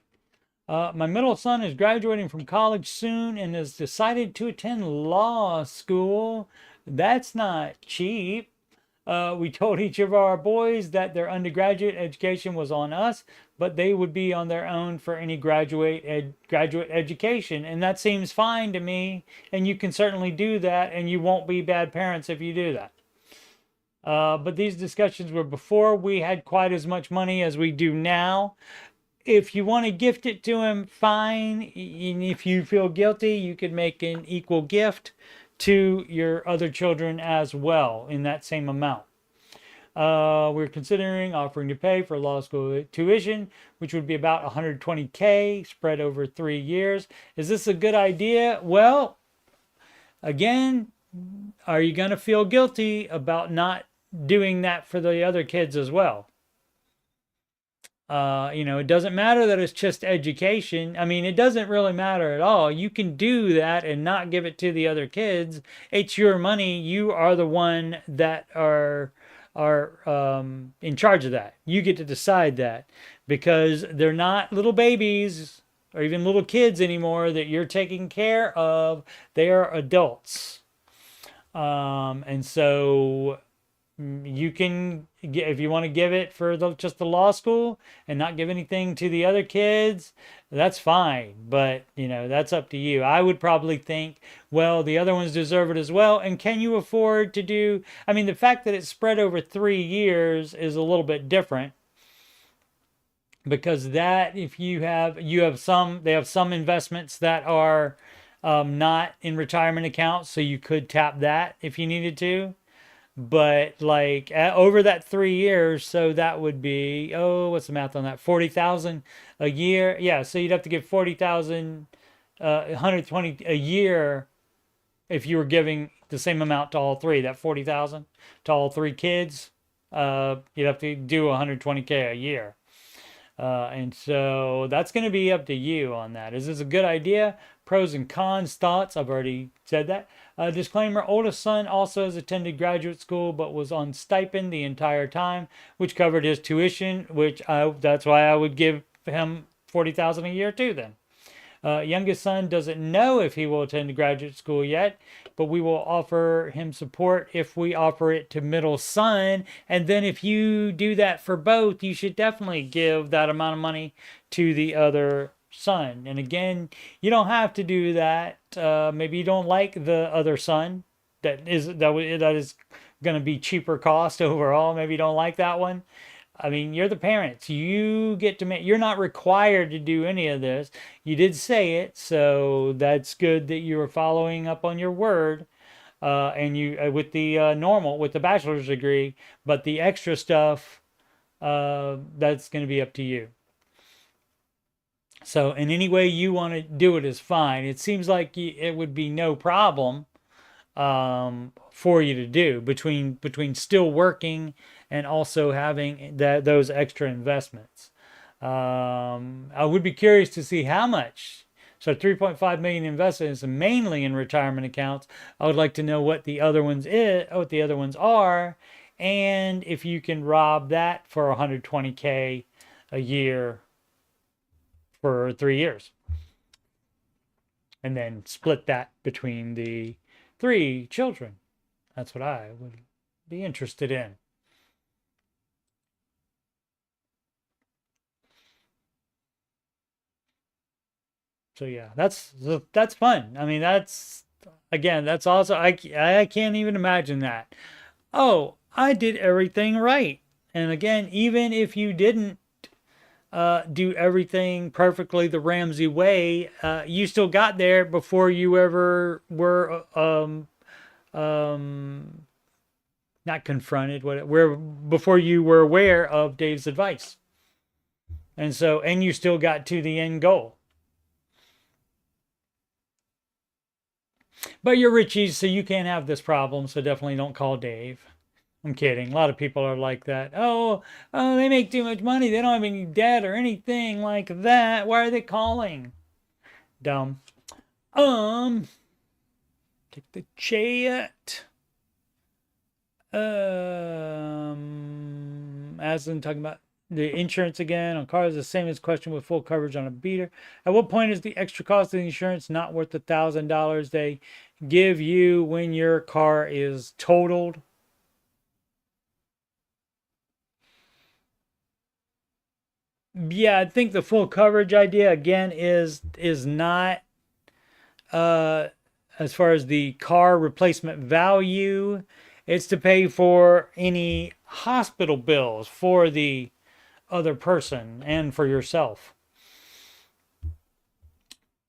My middle son is graduating from college soon and has decided to attend law school. That's not cheap. We told each of our boys that their undergraduate education was on us, but they would be on their own for any graduate education. And that seems fine to me. And you can certainly do that, and you won't be bad parents if you do that. But these discussions were before we had quite as much money as we do now. If you want to gift it to him, fine. And if you feel guilty, you could make an equal gift to your other children as well in that same amount. We're considering offering to pay for law school tuition, which would be about $120K spread over 3 years. Is this a good idea? Well, again, are you going to feel guilty about not doing that for the other kids as well? It doesn't matter that it's just education. I mean, it doesn't really matter at all. You can do that and not give it to the other kids. It's your money. You are the one that are in charge of that. You get to decide that because they're not little babies or even little kids anymore that you're taking care of. They are adults. And so You can get, if you want to give it for just the law school and not give anything to the other kids, that's fine. But, that's up to you. I would probably think, well, the other ones deserve it as well. And can you afford to do, I mean, the fact that it's spread over 3 years is a little bit different, because that, if you have some, they have some investments that are not in retirement accounts, so you could tap that if you needed to. But like over that 3 years, so that would be, oh, what's the math on that? 40,000 a year. Yeah, so you'd have to give 40,000, 120 a year if you were giving the same amount to all three. That 40,000 to all three kids, you'd have to do 120K a year. And so that's going to be up to you on that. Is this a good idea? Pros and cons, thoughts. I've already said that. Disclaimer, oldest son also has attended graduate school but was on stipend the entire time, which covered his tuition, that's why I would give him 40,000 a year too then. Youngest son doesn't know if he will attend graduate school yet, but we will offer him support if we offer it to middle son. And then if you do that for both, you should definitely give that amount of money to the other son. And again, you don't have to do that. Maybe you don't like the other son. That is going to be cheaper cost overall. Maybe you don't like that one. I mean, you're the parents. You get to make, you're not required to do any of this. You did say it, so that's good that you were following up on your word. And you, with the with the bachelor's degree, but the extra stuff, that's going to be up to you. So in any way you want to do it is fine. It seems like it would be no problem for you to do between still working and also having those extra investments. I would be curious to see how much. So 3.5 million invested is mainly in retirement accounts. I would like to know what the other ones are, and if you can rob that for 120K a year for 3 years, and then split that between the 3 children. That's what I would be interested in. So yeah, that's fun. I mean, that's also, I can't even imagine that. Oh, I did everything right. And again, even if you didn't do everything perfectly the Ramsey way, you still got there before you ever were not confronted, before you were aware of Dave's advice. And you still got to the end goal. But you're Richie's, so you can't have this problem, so definitely don't call Dave. I'm kidding. A lot of people are like that. Oh, they make too much money. They don't have any debt or anything like that. Why are they calling? Dumb. Take the chat. As in talking about the insurance again on cars, the same as question with full coverage on a beater. At what point is the extra cost of the insurance not worth the $1,000 they give you when your car is totaled? Yeah, I think the full coverage idea again is not as far as the car replacement value. It's to pay for any hospital bills for the other person and for yourself.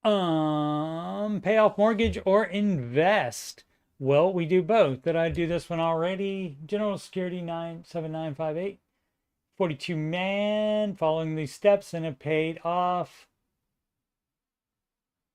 Pay off mortgage or invest? Well, we do both. Did I do this one already? General Security 97958. 42 man, following these steps, and have paid off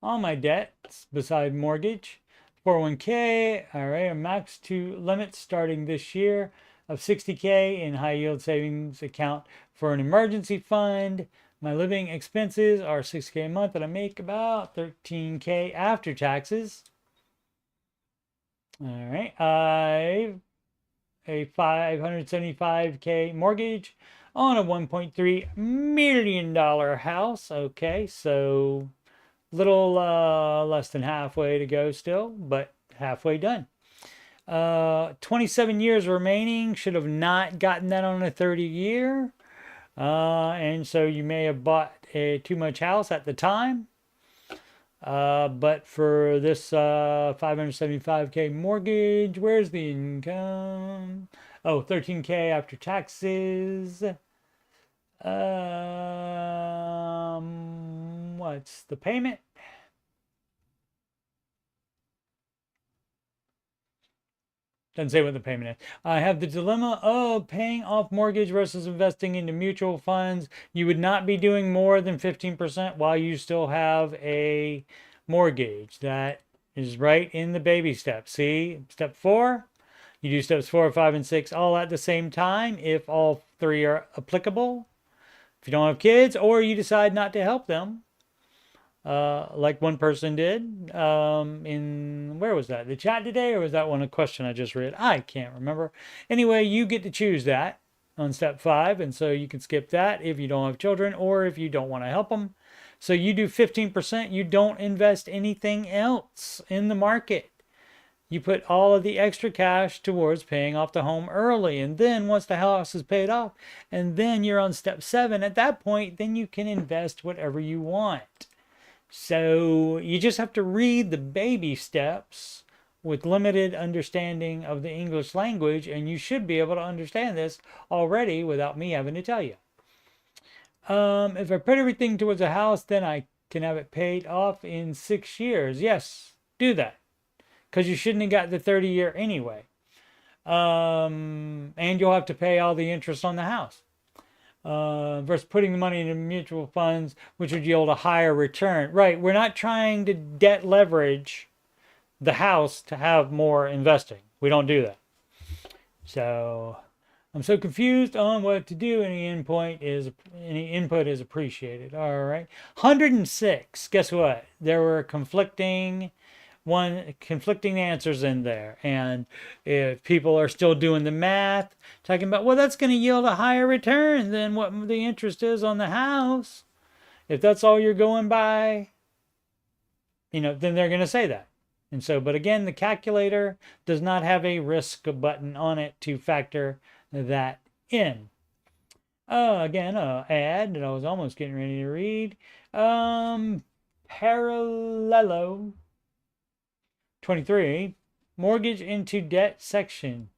all my debts beside mortgage. 401k, all right, a max to limit starting this year of 60K in high yield savings account for an emergency fund. My living expenses are 6K a month, and I make about 13K after taxes. All right, I a $575K mortgage on a $1.3 million house. Okay, so little less than halfway to go still, but halfway done. 27 years remaining. Should have not gotten that on a 30-year. And so you may have bought a too much house at the time. But for this 575K mortgage, where's the income? Oh, 13K after taxes. What's the payment? Doesn't say what the payment is. I have the dilemma of paying off mortgage versus investing into mutual funds. You would not be doing more than 15% while you still have a mortgage. That is right in the baby steps. See, step 4, you do steps 4, 5, and 6 all at the same time if all 3 are applicable. If you don't have kids or you decide not to help them, like one person did in, where was that? The chat today, or was that one a question I just read? I can't remember. Anyway, you get to choose that on step 5, and so you can skip that if you don't have children or if you don't want to help them. So you do 15%. You don't invest anything else in the market. You put all of the extra cash towards paying off the home early. And then once the house is paid off, and then you're on step 7, at that point, then you can invest whatever you want. So you just have to read the baby steps with limited understanding of the English language, and you should be able to understand this already without me having to tell you. If I put everything towards a house, then I can have it paid off in 6 years. Yes, do that. Because you shouldn't have got the 30-year anyway. And you'll have to pay all the interest on the house. Versus putting the money into mutual funds, which would yield a higher return. Right, we're not trying to debt leverage the house to have more investing. We don't do that. So I'm so confused on what to do. Any input is appreciated. All right. 106. Guess what? There were conflicting answers in there, and if people are still doing the math, talking about, well, that's going to yield a higher return than what the interest is on the house, if that's all you're going by, then they're going to say that. And so, but again, the calculator does not have a risk button on it to factor that in. Again, ad that I was almost getting ready to read. Parallelo 23, mortgage into debt section.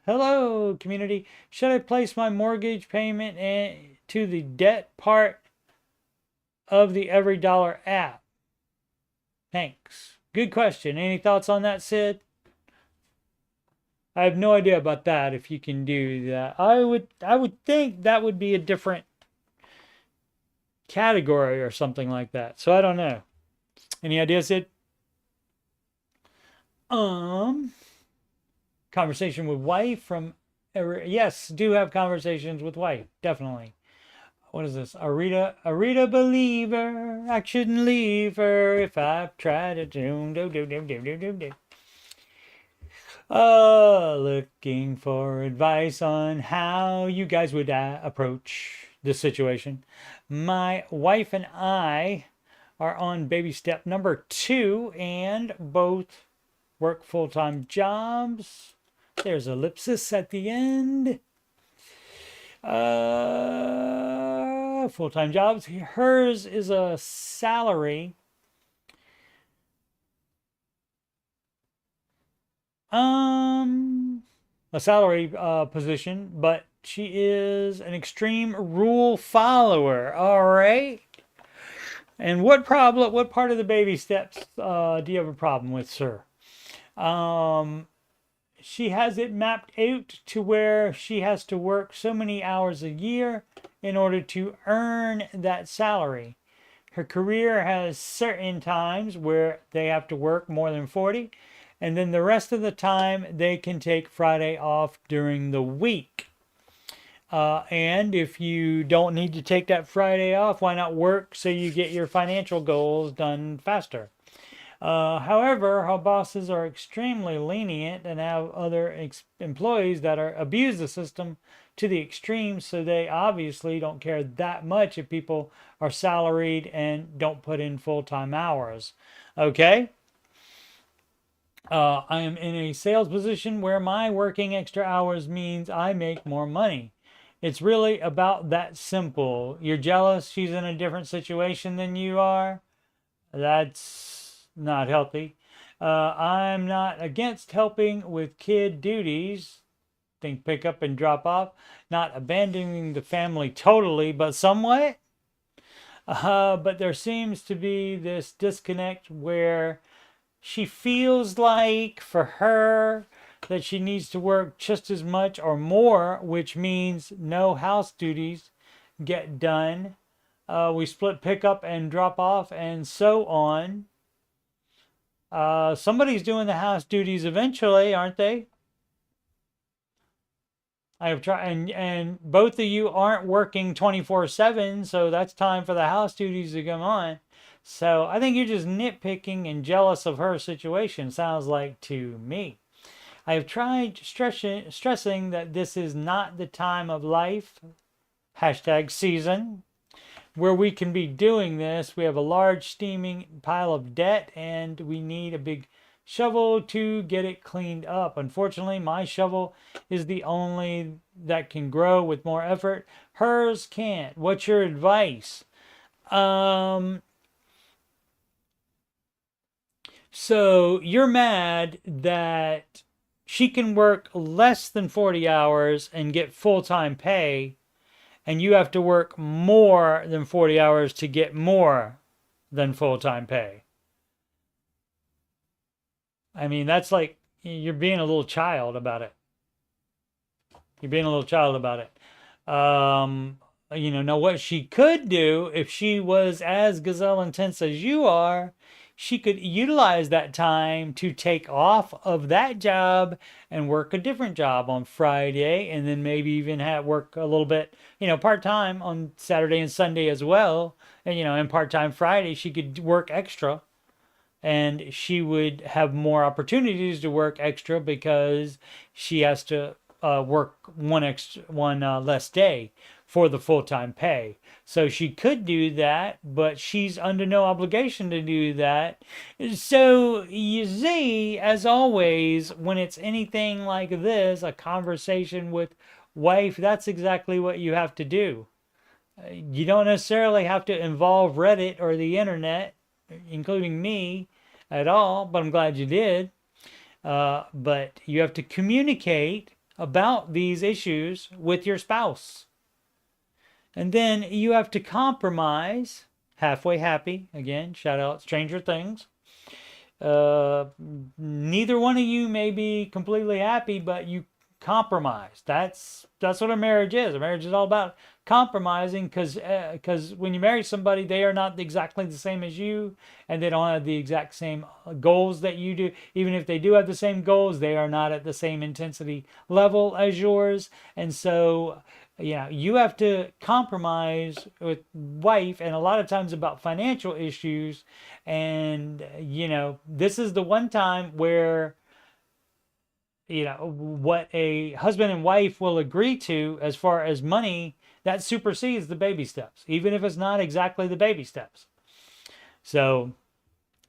Hello, community. Should I place my mortgage payment to the debt part of the Every Dollar app? Thanks. Good question. Any thoughts on that, Sid? I have no idea about that, if you can do that. I would think that would be a different category or something like that. So I don't know. Any ideas, Sid? Conversation with wife from, yes, do have conversations with wife, definitely. What is this? Arita believer, I shouldn't leave her if I've tried to do. Looking for advice on how you guys would approach this situation. My wife and I are on baby step number 2, and both work full-time jobs. There's ellipsis at the end. Full-time jobs. Hers is a salary. A salary position, but she is an extreme rule follower. All right. And what part of the baby steps do you have a problem with, sir? She has it mapped out to where she has to work so many hours a year in order to earn that salary. Her career has certain times where they have to work more than 40, and then the rest of the time they can take Friday off during the week. And if you don't need to take that Friday off, why not work so you get your financial goals done faster? However, her bosses are extremely lenient and have other employees that abuse the system to the extreme, so they obviously don't care that much if people are salaried and don't put in full-time hours. Okay? I am in a sales position where my working extra hours means I make more money. It's really about that simple. You're jealous she's in a different situation than you are. That's not healthy. I'm not against helping with kid duties. Think pick up and drop off. Not abandoning the family totally, but somewhat. But there seems to be this disconnect where she feels like for her that she needs to work just as much or more, which means no house duties get done. We split pickup and drop off and so on. Somebody's doing the house duties eventually, aren't they? I have tried, and both of you aren't working 24/7, so that's time for the house duties to come on. So I think you're just nitpicking and jealous of her situation, sounds like to me. I have tried stressing that this is not the time of life, hashtag season, where we can be doing this. We have a large steaming pile of debt and we need a big shovel to get it cleaned up. Unfortunately, my shovel is the only that can grow with more effort. Hers can't. What's your advice? So you're mad that she can work less than 40 hours and get full-time pay, and you have to work more than 40 hours to get more than full-time pay. I mean, that's like you're being a little child about it. You're being a little child about it. Now what she could do if she was as gazelle intense as you are, she could utilize that time to take off of that job and work a different job on Friday, and then maybe even have work a little bit, part time on Saturday and Sunday as well. And part time Friday, she could work extra and she would have more opportunities to work extra because she has to work one less day for the full-time pay. So she could do that, but she's under no obligation to do that. So you see, as always, when it's anything like this, a conversation with wife, that's exactly what you have to do. You don't necessarily have to involve Reddit or the internet, including me, at all, but I'm glad you did. But you have to communicate about these issues with your spouse. And then you have to compromise. Halfway happy, again, shout out Stranger Things. Neither one of you may be completely happy, but you compromise. That's what a marriage is. A marriage is all about compromising, because when you marry somebody, they are not exactly the same as you, and they don't have the exact same goals that you do. Even if they do have the same goals, they are not at the same intensity level as yours. And so you have to compromise with wife, and a lot of times about financial issues. And this is the one time where what a husband and wife will agree to as far as money, that supersedes the baby steps, even if it's not exactly the baby steps. So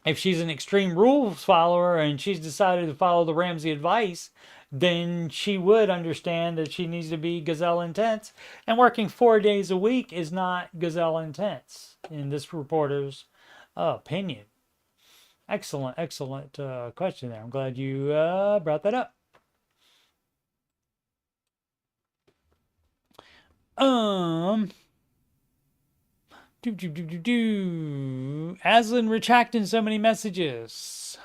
if she's an extreme rules follower and she's decided to follow the Ramsey advice, then she would understand that she needs to be gazelle intense. And working 4 days a week is not gazelle intense, in this reporter's opinion. Excellent question there. I'm glad you brought that up. Aslan retracting so many messages.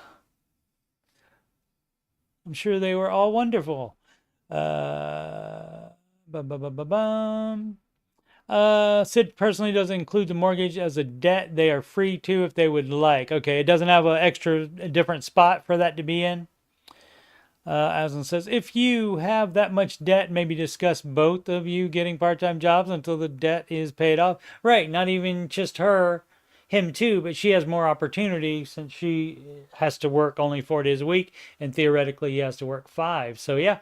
I'm sure they were all wonderful. Sid personally doesn't include the mortgage as a debt. They are free to if they would like. Okay, it doesn't have an extra different spot for that to be in. Aslan says, if you have that much debt, maybe discuss both of you getting part-time jobs until the debt is paid off. Right, not even just her, him too, but she has more opportunity since she has to work only 4 days a week, and theoretically he has to work 5. So yeah,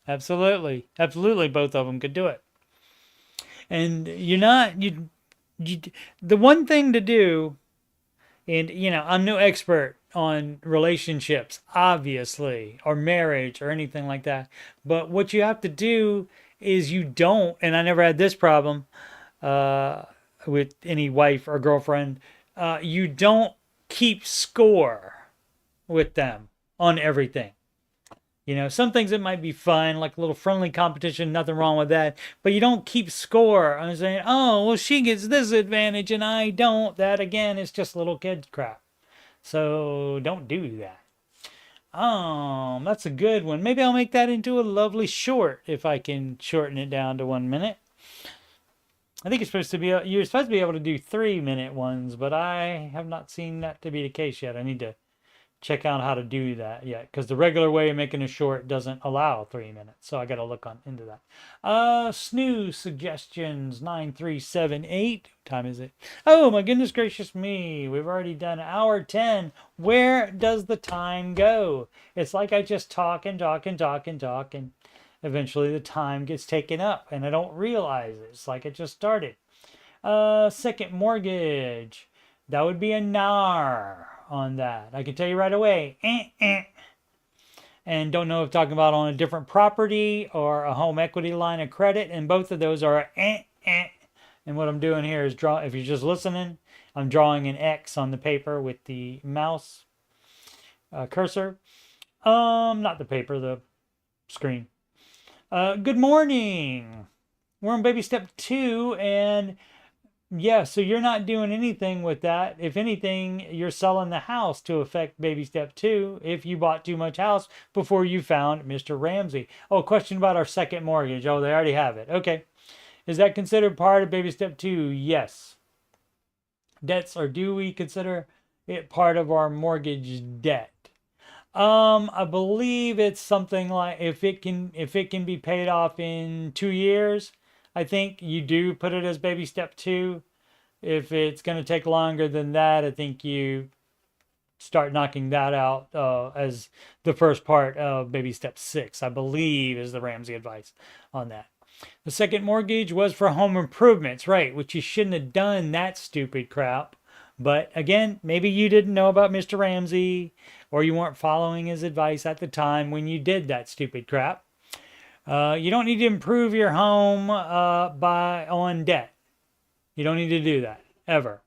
absolutely, both of them could do it. And the one thing to do, and I'm no expert on relationships, obviously, or marriage or anything like that. But what you have to do is you don't, and I never had this problem with any wife or girlfriend, you don't keep score with them on everything. You know, some things that might be fun, like a little friendly competition, nothing wrong with that. But you don't keep score on saying, oh, well, she gets this advantage and I don't. That, again, is just little kid crap. So don't do that. That's a good one. Maybe I'll make that into a lovely short if I can shorten it down to 1 minute. I think you're supposed to be able to do 3-minute ones, but I have not seen that to be the case yet. I need to check out how to do that yet, because the regular way of making a short doesn't allow 3 minutes. So I got to look into that. Snooze suggestions 9378. What time is it? Oh my goodness gracious me! We've already done hour 10. Where does the time go? It's like I just talk and talk and talk and talk, and eventually the time gets taken up, and I don't realize it. It's like it just started. Second mortgage. That would be a NAR on that. I can tell you right away. And don't know if talking about on a different property or a home equity line of credit. And both of those are And what I'm doing here is draw. If you're just listening, I'm drawing an X on the paper with the mouse cursor. Not the paper, the screen. Good morning. We're on baby step 2, and yeah, so you're not doing anything with that. If anything, you're selling the house to affect baby step 2 if you bought too much house before you found Mr. Ramsey. Oh, question about our second mortgage. Oh, they already have it. Okay. Is that considered part of baby step 2? Yes. Debts, or do we consider it part of our mortgage debt? I believe it's something like if it can be paid off in 2 years, I think you do put it as baby step 2. If it's going to take longer than that, I think you start knocking that out as the first part of baby step 6, I believe, is the Ramsey advice on that. The second mortgage was for home improvements, right, which you shouldn't have done that stupid crap. But again, maybe you didn't know about Mr. Ramsey, or you weren't following his advice at the time when you did that stupid crap. You don't need to improve your home on debt. You don't need to do that, ever.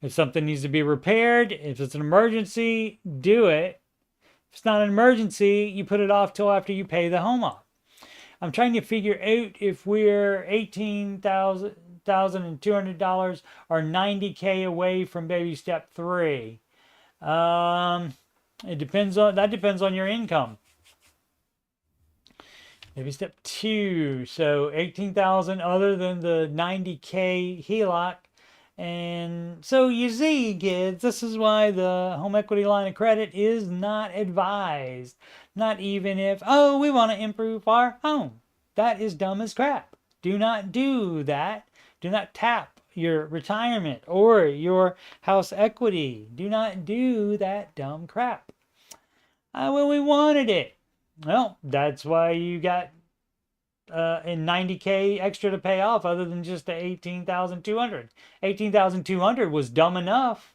If something needs to be repaired, if it's an emergency, do it. If it's not an emergency, you put it off till after you pay the home off. I'm trying to figure out if we're $18,200 or $90K away from baby step 3. That depends on your income. Maybe step 2. So 18,000 other than the 90K HELOC. And so you see, kids, this is why the home equity line of credit is not advised. Not even if, oh, we want to improve our home. That is dumb as crap. Do not do that. Do not tap your retirement or your house equity. Do not do that dumb crap. Well, we wanted it. Well, that's why you got in 90K extra to pay off, other than just the 18,200. 18,200 was dumb enough,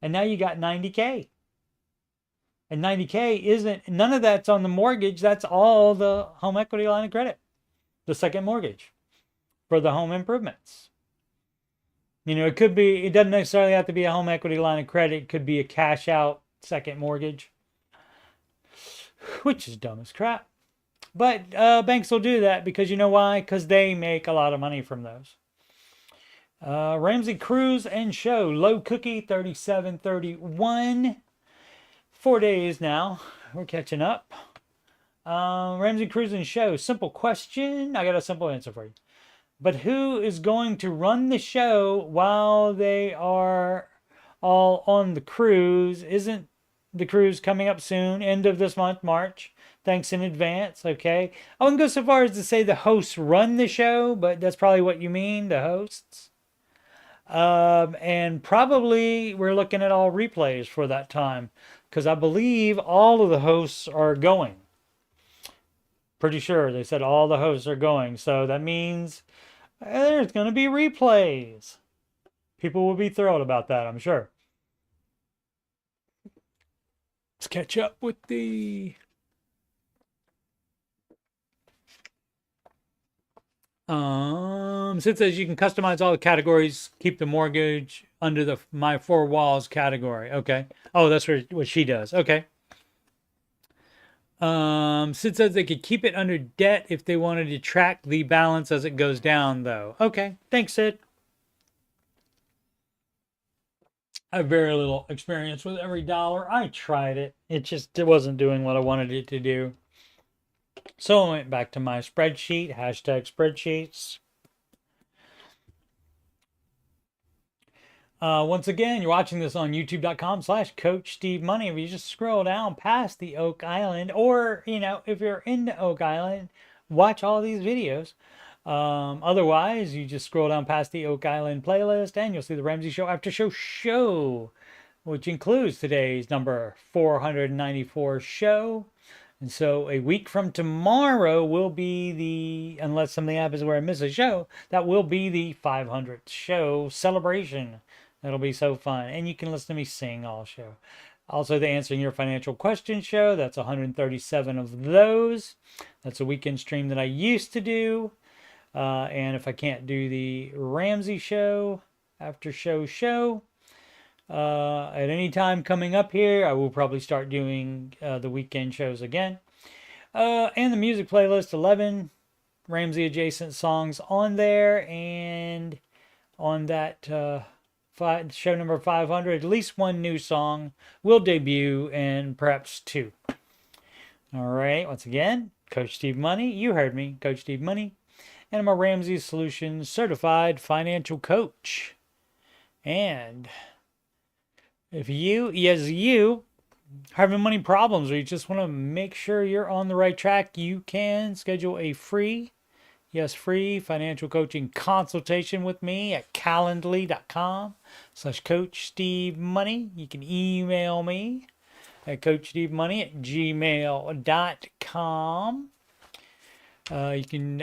and now you got 90K. And 90K isn't, none of that's on the mortgage. That's all the home equity line of credit, the second mortgage for the home improvements. You know, it doesn't necessarily have to be a home equity line of credit. It could be a cash out second mortgage, which is dumb as crap. But banks will do that because you know why? Because they make a lot of money from those. Ramsey Cruise and Show, low cookie, 3731. 4 days now. We're catching up. Ramsey Cruise and Show, simple question. I got a simple answer for you. But who is going to run the show while they are all on the cruise? Isn't the cruise coming up soon? End of this month, March. Thanks in advance, okay? I wouldn't go so far as to say the hosts run the show, but that's probably what you mean, the hosts. And probably we're looking at all replays for that time, because I believe all of the hosts are going. Pretty sure they said all the hosts are going, so that means there's going to be replays. People will be thrilled about that, I'm sure. Let's catch up with the so it says you can customize all the categories, keep the mortgage under the my four walls category. Okay. Oh, that's what she does. Okay. Sid says they could keep it under debt if they wanted to track the balance as it goes down, though. Okay. Thanks, Sid. I have very little experience with every dollar. I tried it. It wasn't doing what I wanted it to do. So I went back to my spreadsheet, hashtag spreadsheets. Once again, you're watching this on youtube.com/CoachSteveMoney. If you just scroll down past the Oak Island, or, if you're into Oak Island, watch all these videos. Otherwise, you just scroll down past the Oak Island playlist and you'll see the Ramsey Show Aftershow show, which includes today's number 494 show. And so a week from tomorrow will be unless something happens where I miss a show, that will be the 500th show celebration. That'll be so fun. And you can listen to me sing all show. Also, the Answering Your Financial Questions show. That's 137 of those. That's a weekend stream that I used to do. And if I can't do the Ramsey show, after show, at any time coming up here, I will probably start doing the weekend shows again. And the music playlist, 11 Ramsey adjacent songs on there. And on that show number 500, at least one new song will debut, and perhaps two. All right, once again, Coach Steve Money. You heard me, Coach Steve Money. And I'm a Ramsey Solutions certified financial coach. And if you having money problems, or you just want to make sure you're on the right track, you can schedule a free financial coaching consultation with me at calendly.com/CoachSteveMoney. You can email me at coachstevemoney@gmail.com. You can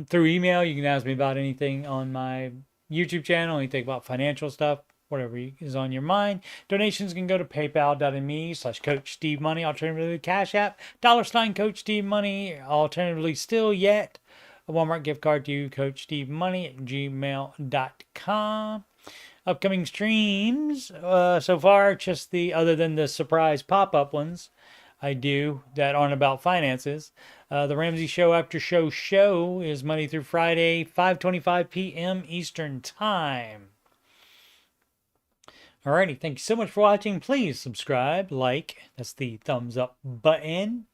through email, you can ask me about anything on my YouTube channel, anything about financial stuff, whatever is on your mind. Donations can go to paypal.me/CoachSteveMoney. Alternatively, Cash App, $CoachSteveMoney. Alternatively, still yet, a Walmart gift card to CoachSteveMoney@gmail.com. Upcoming streams, so far, just other than the surprise pop-up ones I do that aren't about finances. The Ramsey Show After Show is Monday through Friday, 5:25 p.m. Eastern Time. Alrighty, thank you so much for watching. Please subscribe, like, that's the thumbs up button,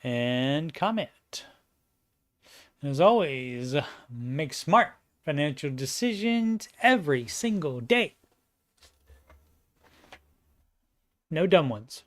and comment. And as always, make smart financial decisions every single day. No dumb ones.